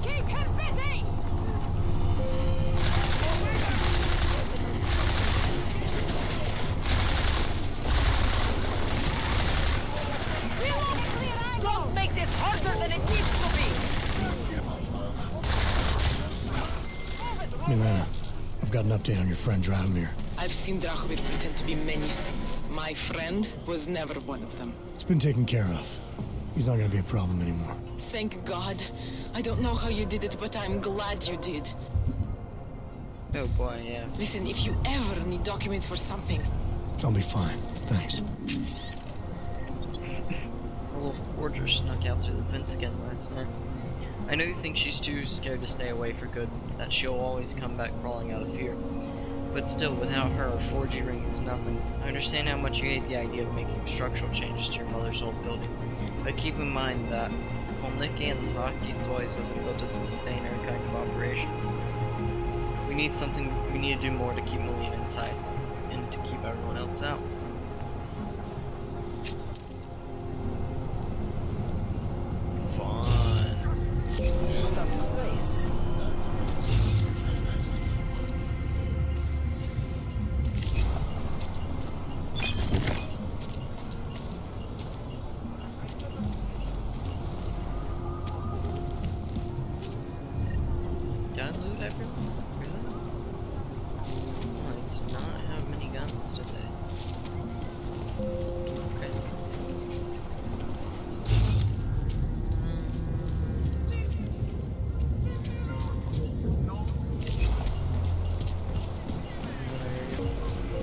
Keep him busy! Don't make this harder than it needs to be! Milena, I've got an update on your friend Draumir. I've seen Drahomir pretend to be many things. My friend was never one of them. It's been taken care of. He's not gonna be a problem anymore. Thank God. I don't know how you did it, but I'm glad you did. Oh boy, yeah. Listen, if you ever need documents for something... I'll be fine. Thanks. A little forger snuck out through the vents again last night. I know you think she's too scared to stay away for good, that she'll always come back crawling out of fear. But still, without her, a 4G ring is nothing. I understand how much you hate the idea of making structural changes to your mother's old building, but keep in mind that Kolnicki and the hockey toys wasn't built to sustain her kind of operation. We need to do more to keep Melina inside, and to keep everyone else out.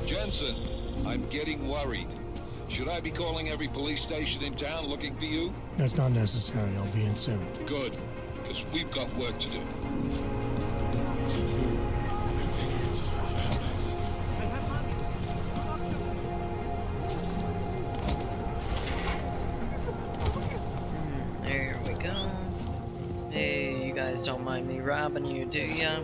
Jensen, I'm getting worried. Should I be calling every police station in town looking for you? That's not necessary. I'll be in soon. Good, because we've got work to do. There we go. Hey, you guys don't mind me robbing you, do ya?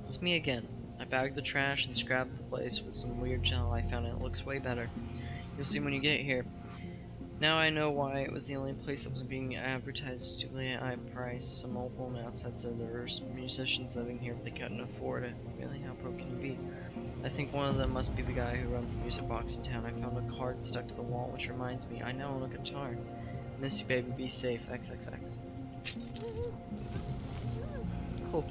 It's me again. I bagged the trash and scrapped the place with some weird gel I found, and it looks way better. You'll see when you get here. Now I know why it was the only place that was being advertised stupidly at high price. Some old woman outside said there were musicians living here, but they couldn't afford it. Really, how broke can you be? I think one of them must be the guy who runs the music box in town. I found a card stuck to the wall, which reminds me, I now own a guitar. Miss you, baby. Be safe. XXX. Cool.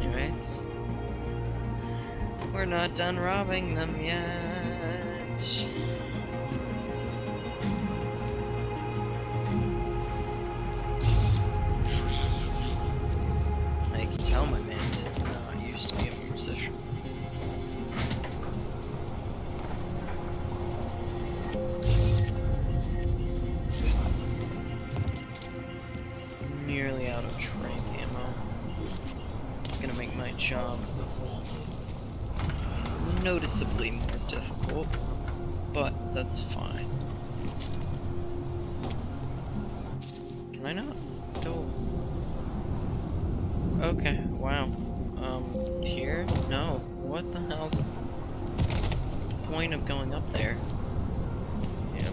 Anyways, we're not done robbing them yet. I can tell my man did not used to be a musician. Nearly out of trank ammo. It's gonna make my job noticeably more difficult, but that's fine. Can I not go? Okay, wow. Here? No. What the hell's the point of going up there? Yep.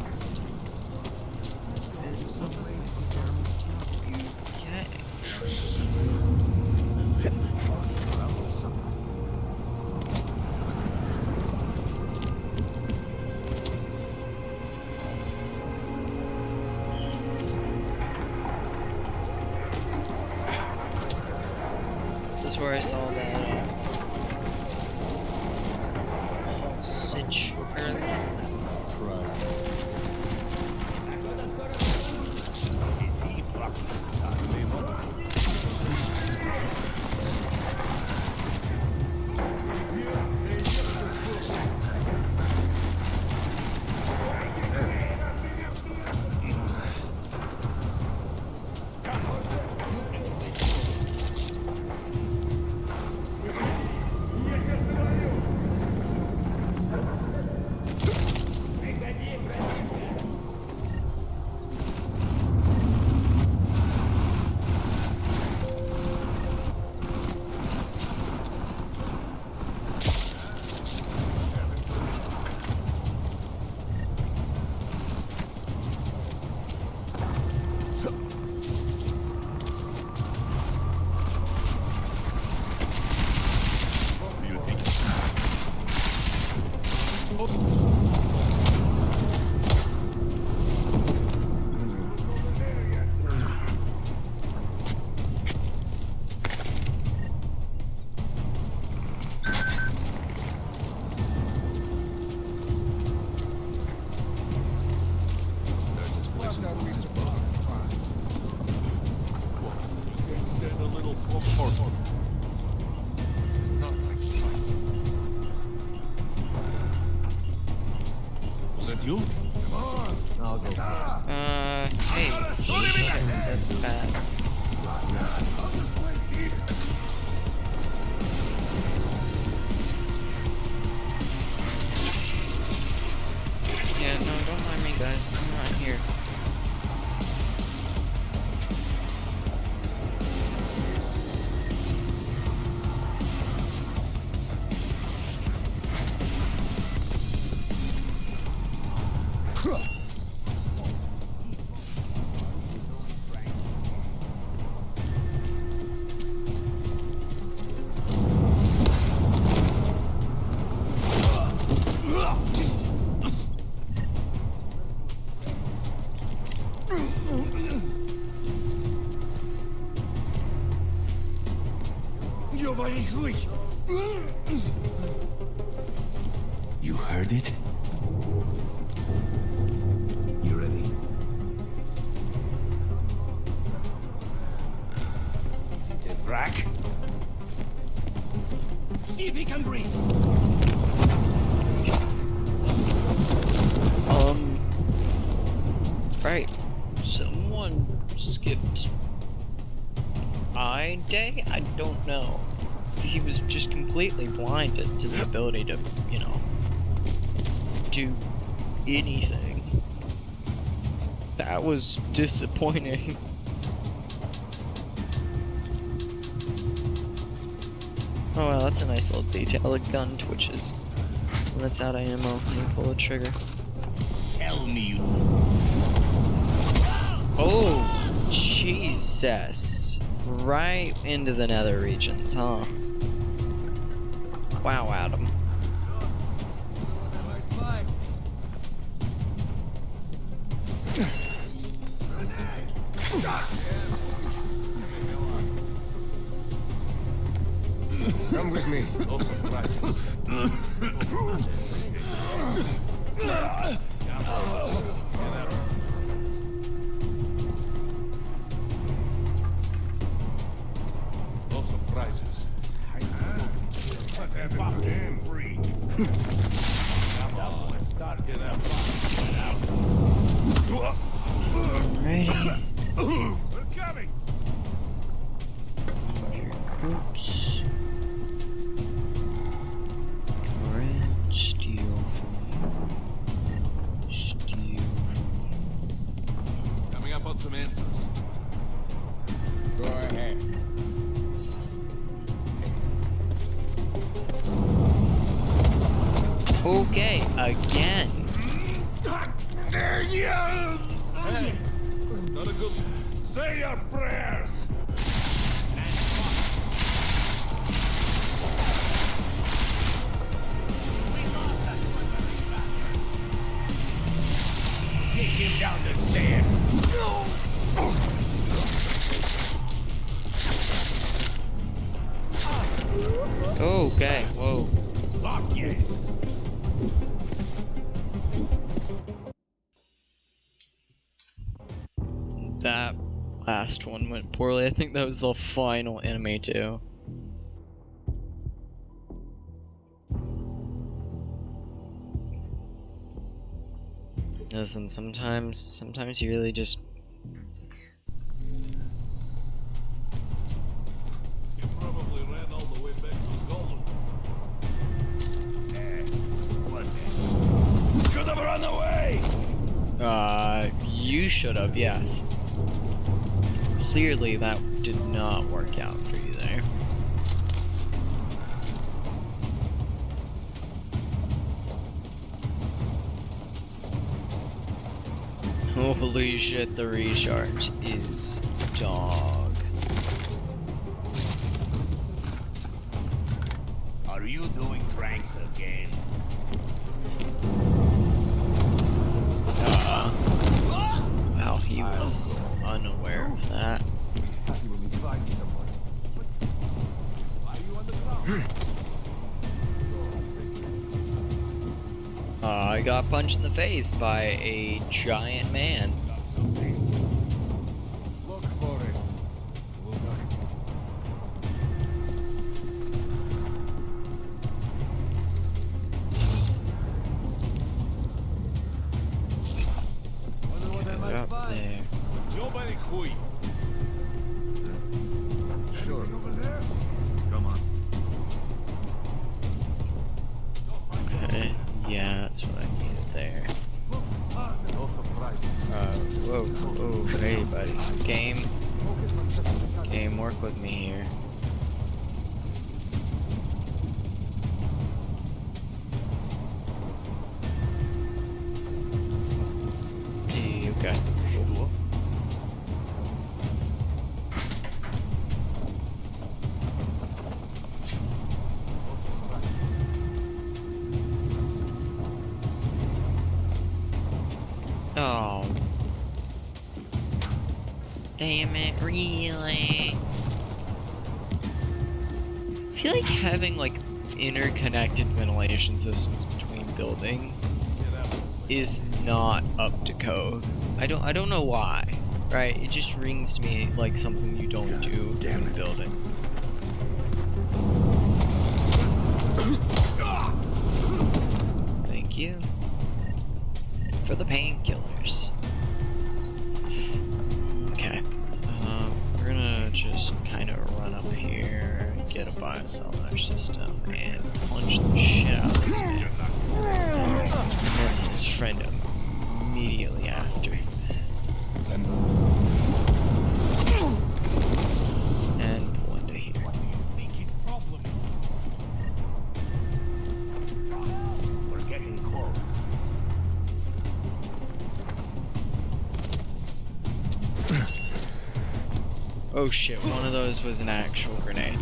This is where I saw that sausage earlier. You? Come on. I'll go first. Hey. Shit, that's bad. I'll just wait here. Yeah, no, don't mind me, guys. I'm not here. You heard it? You ready? Is it a wreck? See if he can breathe. Right. Someone skipped eye day? I don't know. He was just completely blinded to the ability to, you know, do anything. That was disappointing. Oh wow, that's a nice little detail. The gun twitches when it's out of ammo when you pull the trigger. Tell me you... Oh, Jesus. Right into the nether regions, huh? Wow, Adam. Come with me. No surprises. Let that pop in free. Come on, let's start getting that out. Alrighty. We're coming. Coops. Correct. Steal from you. Steal. Coming up on some answers. Go ahead. Okay, again. Hey, not a good. Say your prayers. Kick him down the stairs. Okay, whoa. Fuck yes. That last one went poorly. I think that was the final enemy too. Listen, sometimes you really just... You probably ran all the way back to Golden. What? Should have run away. You should have, yes. Clearly that did not work out for you there. Holy shit, the recharge is dog. Are you doing pranks again? Wow, he was unaware of that. I got punched in the face by a giant man. Look for it. work with me here. Okay. Oh. Damn it, really? I feel like having like interconnected ventilation systems between buildings is not up to code. I don't know why. Right? It just rings to me like something you don't do in a building. Thank you for the painkillers. Okay. We're gonna just kind of run up here, get a biocell in our system, and punch the shit out of this man. And his friend immediately after. And pull into here. We're getting close. Oh shit, one of those was an actual grenade.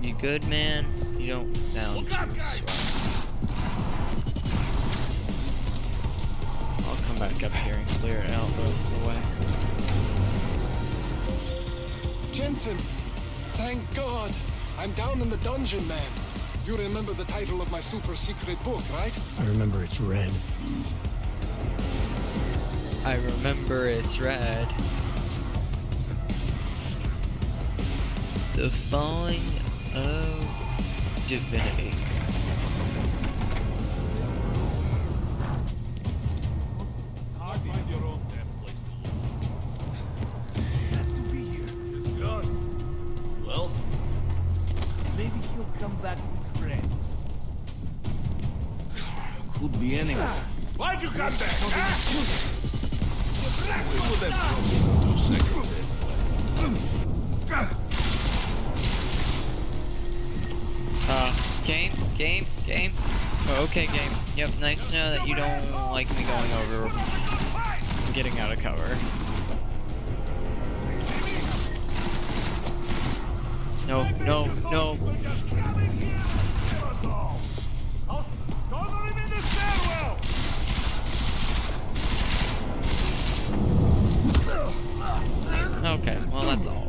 You good, man? You don't sound too sweaty. I'll come back up here and clear it out the rest of the way. Jensen! Thank God! I'm down in the dungeon, man. You remember the title of my super secret book, right? I remember it's red. I remember it's red. The Falling of Divinity. Well, maybe he'll come back with friends. Could be anyone. Why'd you come back? Huh? We would have 2 seconds. Game. Oh, okay, game. Yep, nice to know that you don't like me going over and getting out of cover. No. Okay, well that's all.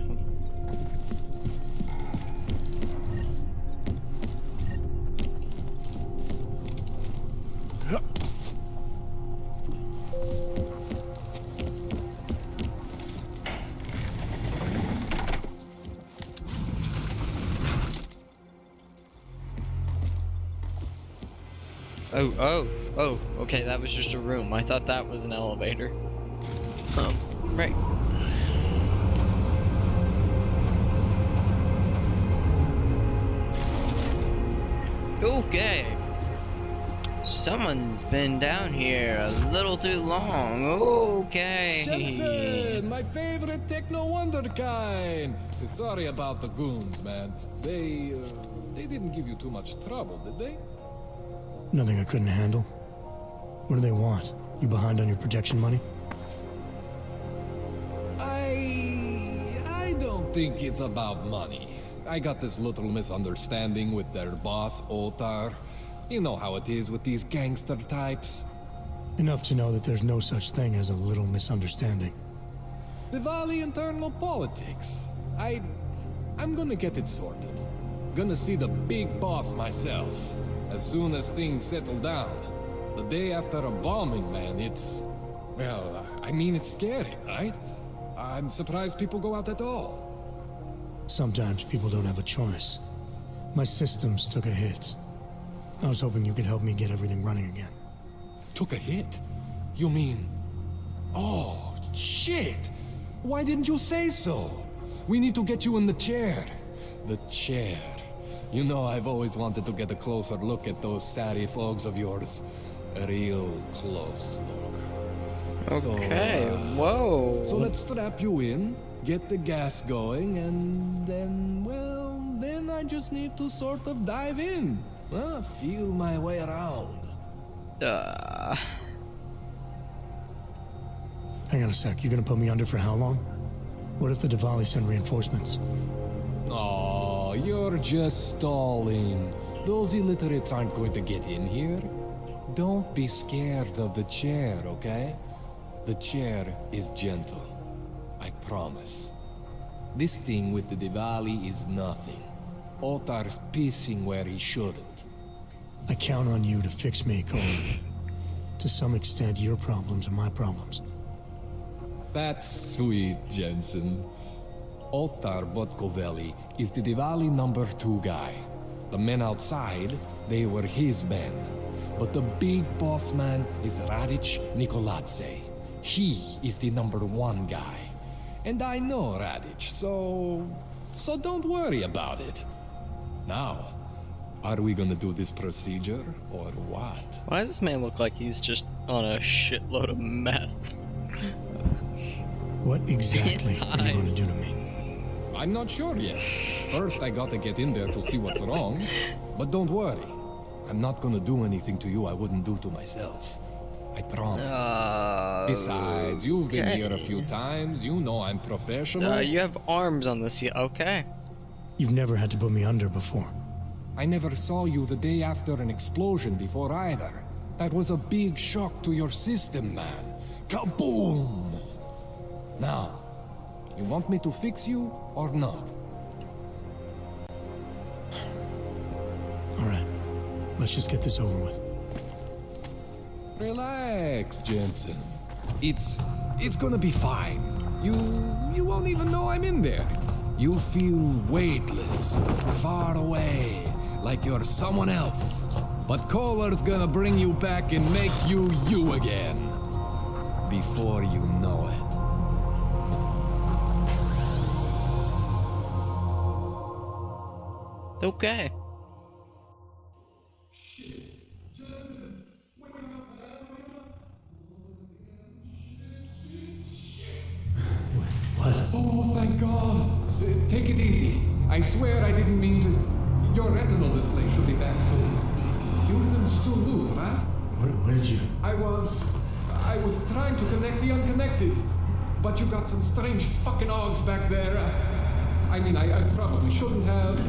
Oh, okay, that was just a room. I thought that was an elevator. Right. Okay. Someone's been down here a little too long. Okay. Jensen, my favorite techno wonder kind. Sorry about the goons, man. They didn't give you too much trouble, did they? Nothing I couldn't handle. What do they want? You behind on your protection money? I don't think it's about money. I got this little misunderstanding with their boss, Otar. You know how it is with these gangster types. Enough to know that there's no such thing as a little misunderstanding. Diwali internal politics. I'm gonna get it sorted. Gonna see the big boss myself. As soon as things settle down. The day after a bombing, man, it's... Well, I mean, it's scary, right? I'm surprised people go out at all. Sometimes people don't have a choice. My systems took a hit. I was hoping you could help me get everything running again. Took a hit? You mean... Oh, shit! Why didn't you say so? We need to get you in the chair. The chair. You know I've always wanted to get a closer look at those serif ogs of yours. A real close look. Okay, whoa. So let's strap you in, get the gas going, and then, well, then I just need to sort of dive in. Feel my way around. Hang on a sec, you gonna put me under for how long? What if the Diwali send reinforcements? Oh, you're just stalling. Those illiterates aren't going to get in here. Don't be scared of the chair, okay? The chair is gentle. I promise. This thing with the Diwali is nothing. Otar's pissing where he shouldn't. I count on you to fix me, Colin. To some extent, your problems are my problems. That's sweet, Jensen. Otar Botkovelli is the Diwali #2 guy. The men outside, they were his men. But the big boss man is Radic Nikoladze. He is the #1 guy. And I know Radic, so don't worry about it. Now, are we gonna do this procedure, or what? Why does this man look like he's just on a shitload of meth? What exactly are you gonna do to me? I'm not sure yet. First, I gotta get in there to see what's wrong. But don't worry. I'm not gonna do anything to you I wouldn't do to myself. I promise. Besides, you've been here a few times. You know I'm professional. You have arms on this. Okay. You've never had to put me under before. I never saw you the day after an explosion before either. That was a big shock to your system, man. Kaboom! Now, you want me to fix you or not? All right, let's just get this over with. Relax, Jensen. It's gonna be fine. You won't even know I'm in there. You'll feel weightless, far away, like you're someone else. But Kohler's gonna bring you back and make you you again. Before you know it. Okay. What? Oh, thank God. Take it easy. I swear I didn't mean to. Your retinal display should be back soon. You can still move, right? Where did you? I was trying to connect the unconnected, but you got some strange fucking ogs back there. I mean, I probably shouldn't have.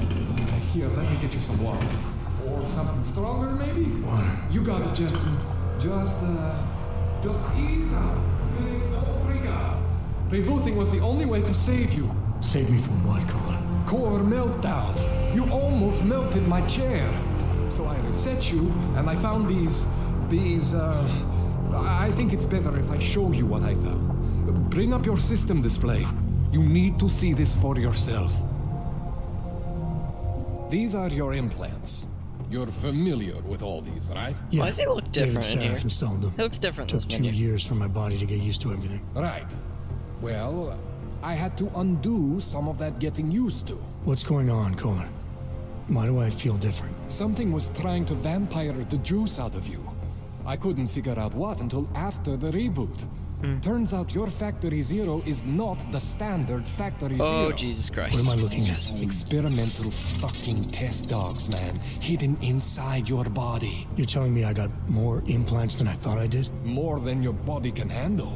Here, let me get you some water. Or something stronger, maybe? Water. You got it, Jensen. Just ease out. Don't freak out. Rebooting was the only way to save you. Save me from what, Colin? Core meltdown. You almost melted my chair. So I reset you, and I found these, I think it's better if I show you what I found. Bring up your system display. You need to see this for yourself. These are your implants. You're familiar with all these, right? Yeah. Why does he look different in here? Installed them. He looks different in Took this 2 menu. years for my body to get used to everything. Right. Well, I had to undo some of that getting used to. What's going on, Kohler? Why do I feel different? Something was trying to vampire the juice out of you. I couldn't figure out what until after the reboot. Turns out your Factory Zero is not the standard Factory Zero. Oh, Jesus Christ. What am I looking at? Experimental fucking test dogs, man. Hidden inside your body. You're telling me I got more implants than I thought I did? More than your body can handle.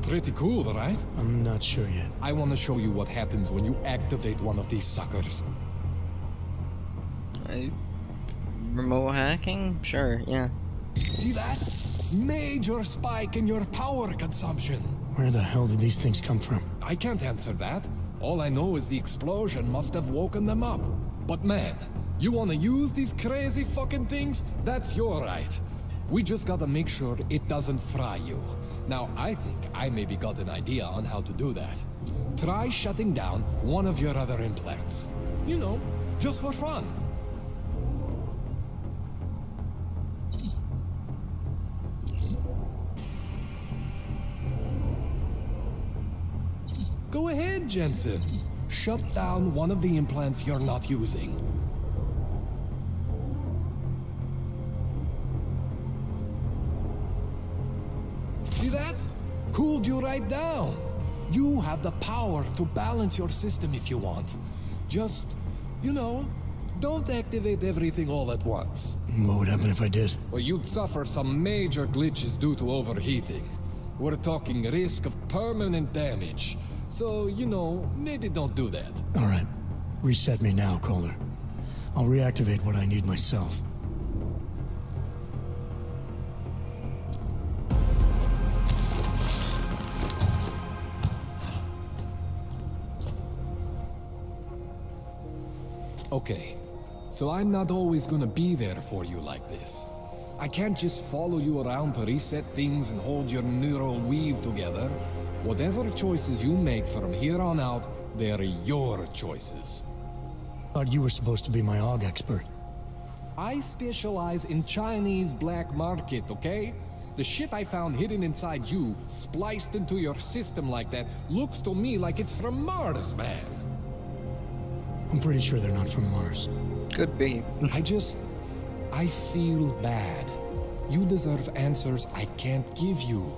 Pretty cool, right? I'm not sure yet. I want to show you what happens when you activate one of these suckers. Remote hacking? Sure, yeah. See that? Major spike in your power consumption. Where the hell did these things come from? I can't answer that. All I know is the explosion must have woken them up. But man, you want to use these crazy fucking things? That's your right. We just gotta make sure it doesn't fry you. Now, I think I maybe got an idea on how to do that. Try shutting down one of your other implants. You know, just for fun. Go ahead, Jensen. Shut down one of the implants you're not using. cooled you right down. You have the power to balance your system if you want. Just, you know, don't activate everything all at once. What would happen if I did? Well, you'd suffer some major glitches due to overheating. We're talking risk of permanent damage. So, you know, maybe don't do that. All right. Reset me now, Kohler. I'll reactivate what I need myself. Okay, so I'm not always gonna be there for you like this. I can't just follow you around to reset things and hold your neural weave together. Whatever choices you make from here on out, they're your choices. Thought you were supposed to be my AUG expert. I specialize in Chinese black market, okay? The shit I found hidden inside you, spliced into your system like that, looks to me like it's from Mars, man. I'm pretty sure they're not from Mars. Could be. I feel bad. You deserve answers I can't give you.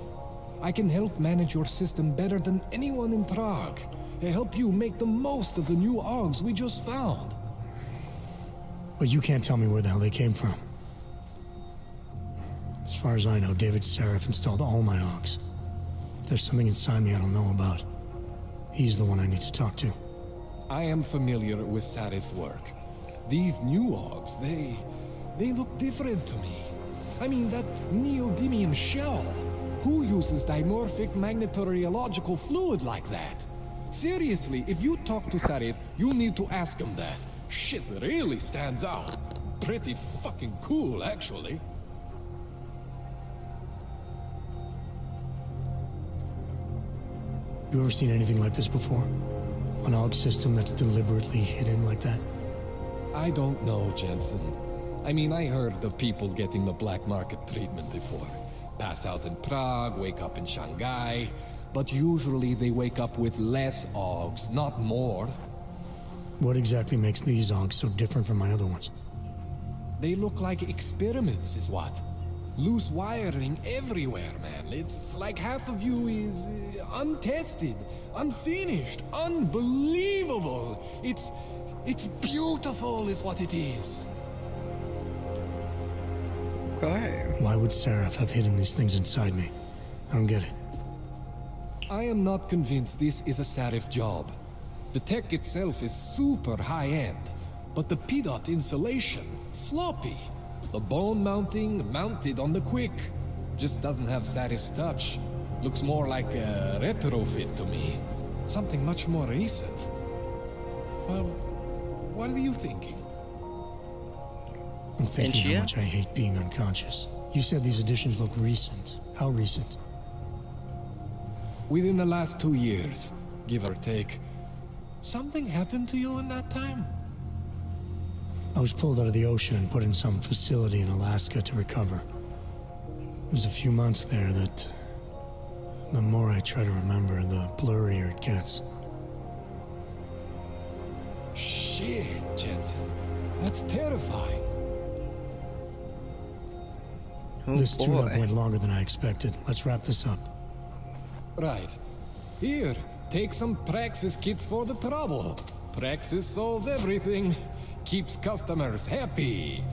I can help manage your system better than anyone in Prague. I help you make the most of the new AUGs we just found. But you can't tell me where the hell they came from. As far as I know, David Seraph installed all my AUGs. If there's something inside me I don't know about, he's the one I need to talk to. I am familiar with Sarah's work. These new AUGs, they look different to me. I mean, that neodymium shell. Who uses dimorphic magnetorheological fluid like that? Seriously, if you talk to Sarif, you need to ask him that. Shit really stands out. Pretty fucking cool, actually. You ever seen anything like this before? An AUG system that's deliberately hidden like that? I don't know, Jensen. I mean, I heard of people getting the black market treatment before. Pass out in Prague, wake up in Shanghai. But usually they wake up with less AUGs, not more. What exactly makes these AUGs so different from my other ones? They look like experiments, is what. Loose wiring everywhere, man. It's like half of you is untested, unfinished, unbelievable. It's beautiful is what it is. Okay. Why would Seraph have hidden these things inside me? I don't get it. I am not convinced this is a Sarif job. The tech itself is super high-end, but the PDOT insulation, sloppy. The bone mounting, mounted on the quick. Just doesn't have Sarif's touch. Looks more like a retrofit to me. Something much more recent. Well, what are you thinking? I'm thinking how much I hate being unconscious. You said these additions look recent. How recent? Within the last 2 years, give or take. Something happened to you in that time? I was pulled out of the ocean and put in some facility in Alaska to recover. It was a few months there that... the more I try to remember, the blurrier it gets. Shit, Jensen. That's terrifying. Oh, this tune-up went longer than I expected. Let's wrap this up. Right. Here, take some Praxis kits for the trouble. Praxis solves everything. Keeps customers happy.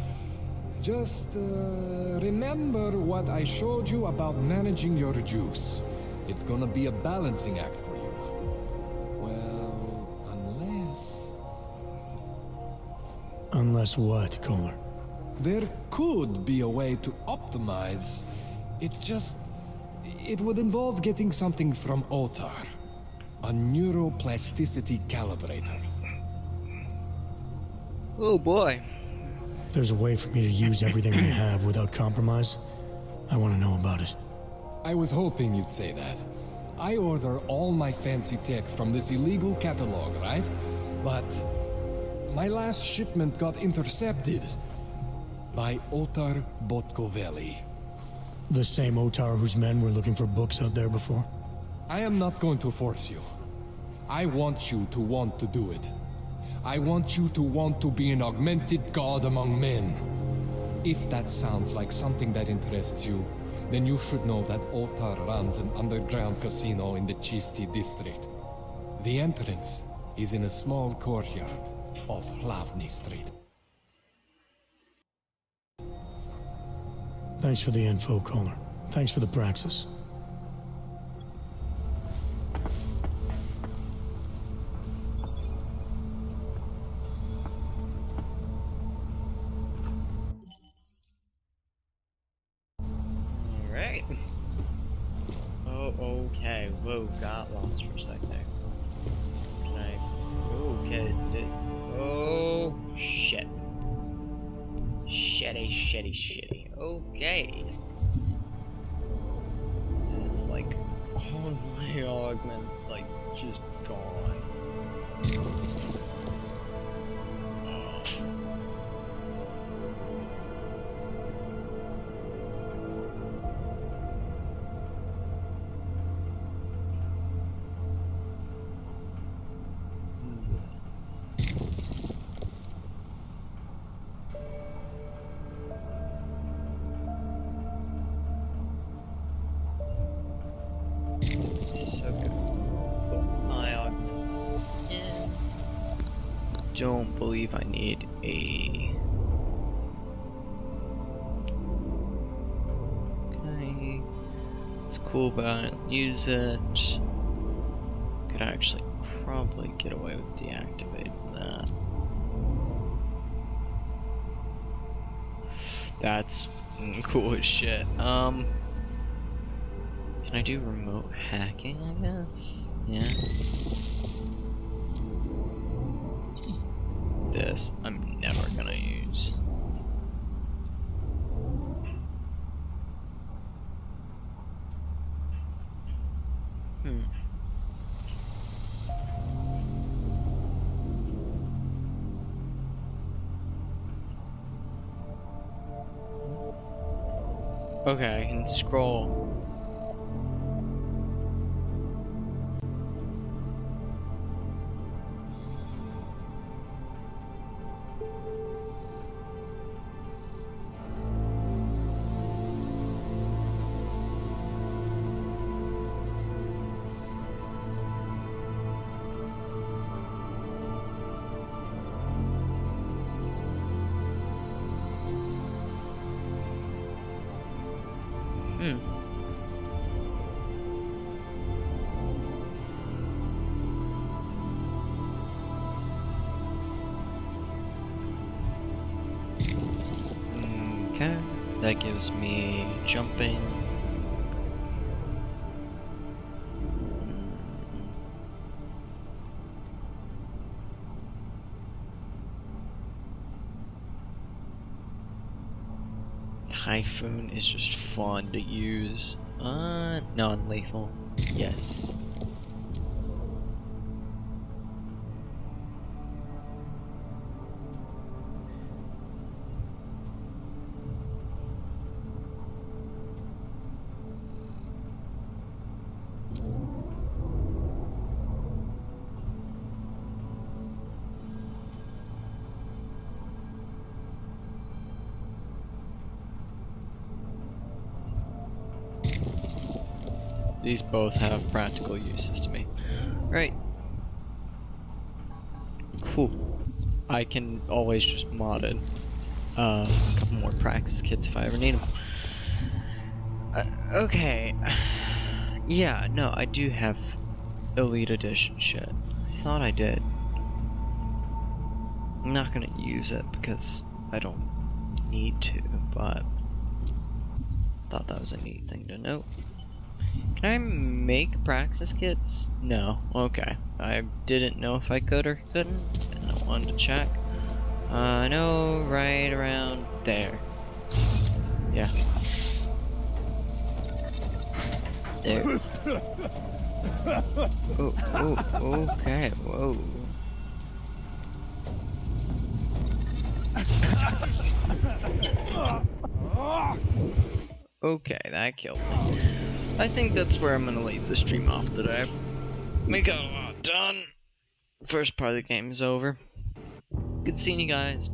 Just, remember what I showed you about managing your juice. It's gonna be a balancing act for you. Well, unless... Unless what, Kohler? There could be a way to optimize. It's just... it would involve getting something from Otar. A neuroplasticity calibrator. Oh boy. There's a way for me to use everything I have without compromise. I want to know about it. I was hoping you'd say that. I order all my fancy tech from this illegal catalog, right? But my last shipment got intercepted by Otar Botkoveli. The same Otar whose men were looking for books out there before? I am not going to force you. I want you to want to do it. I want you to want to be an augmented god among men. If that sounds like something that interests you, then you should know that Otar runs an underground casino in the Chisti district. The entrance is in a small courtyard off Hlavny Street. Thanks for the info, caller. Thanks for the praxis. Alright. Oh, okay. Whoa, got lost for a sec there. Can I... Okay, did it... Oh, shit. Shitty. Okay. It's like all my augments like just gone. Don't believe I need a... Okay, it's cool, but I don't use it. Could actually probably get away with deactivating that. That's cool as shit. Can I do remote hacking, I guess? Yeah. This I'm never gonna use. Okay, I can scroll. Okay, that gives me jumping. Typhoon is just fun to use. Non-lethal. Yes. These both have practical uses to me. Right. Cool. I can always just mod it. A couple more praxis kits if I ever need them. Okay. Yeah, no, I do have Elite Edition shit. I thought I did. I'm not gonna use it because I don't need to, but thought that was a neat thing to note. Can I make praxis kits? No. Okay. I didn't know if I could or couldn't, and I wanted to check. I know right around there. Yeah. There. Oh, okay. Whoa. Okay, that killed me. I think that's where I'm gonna leave the stream off today. We got a lot done. First part of the game is over. Good seeing you guys.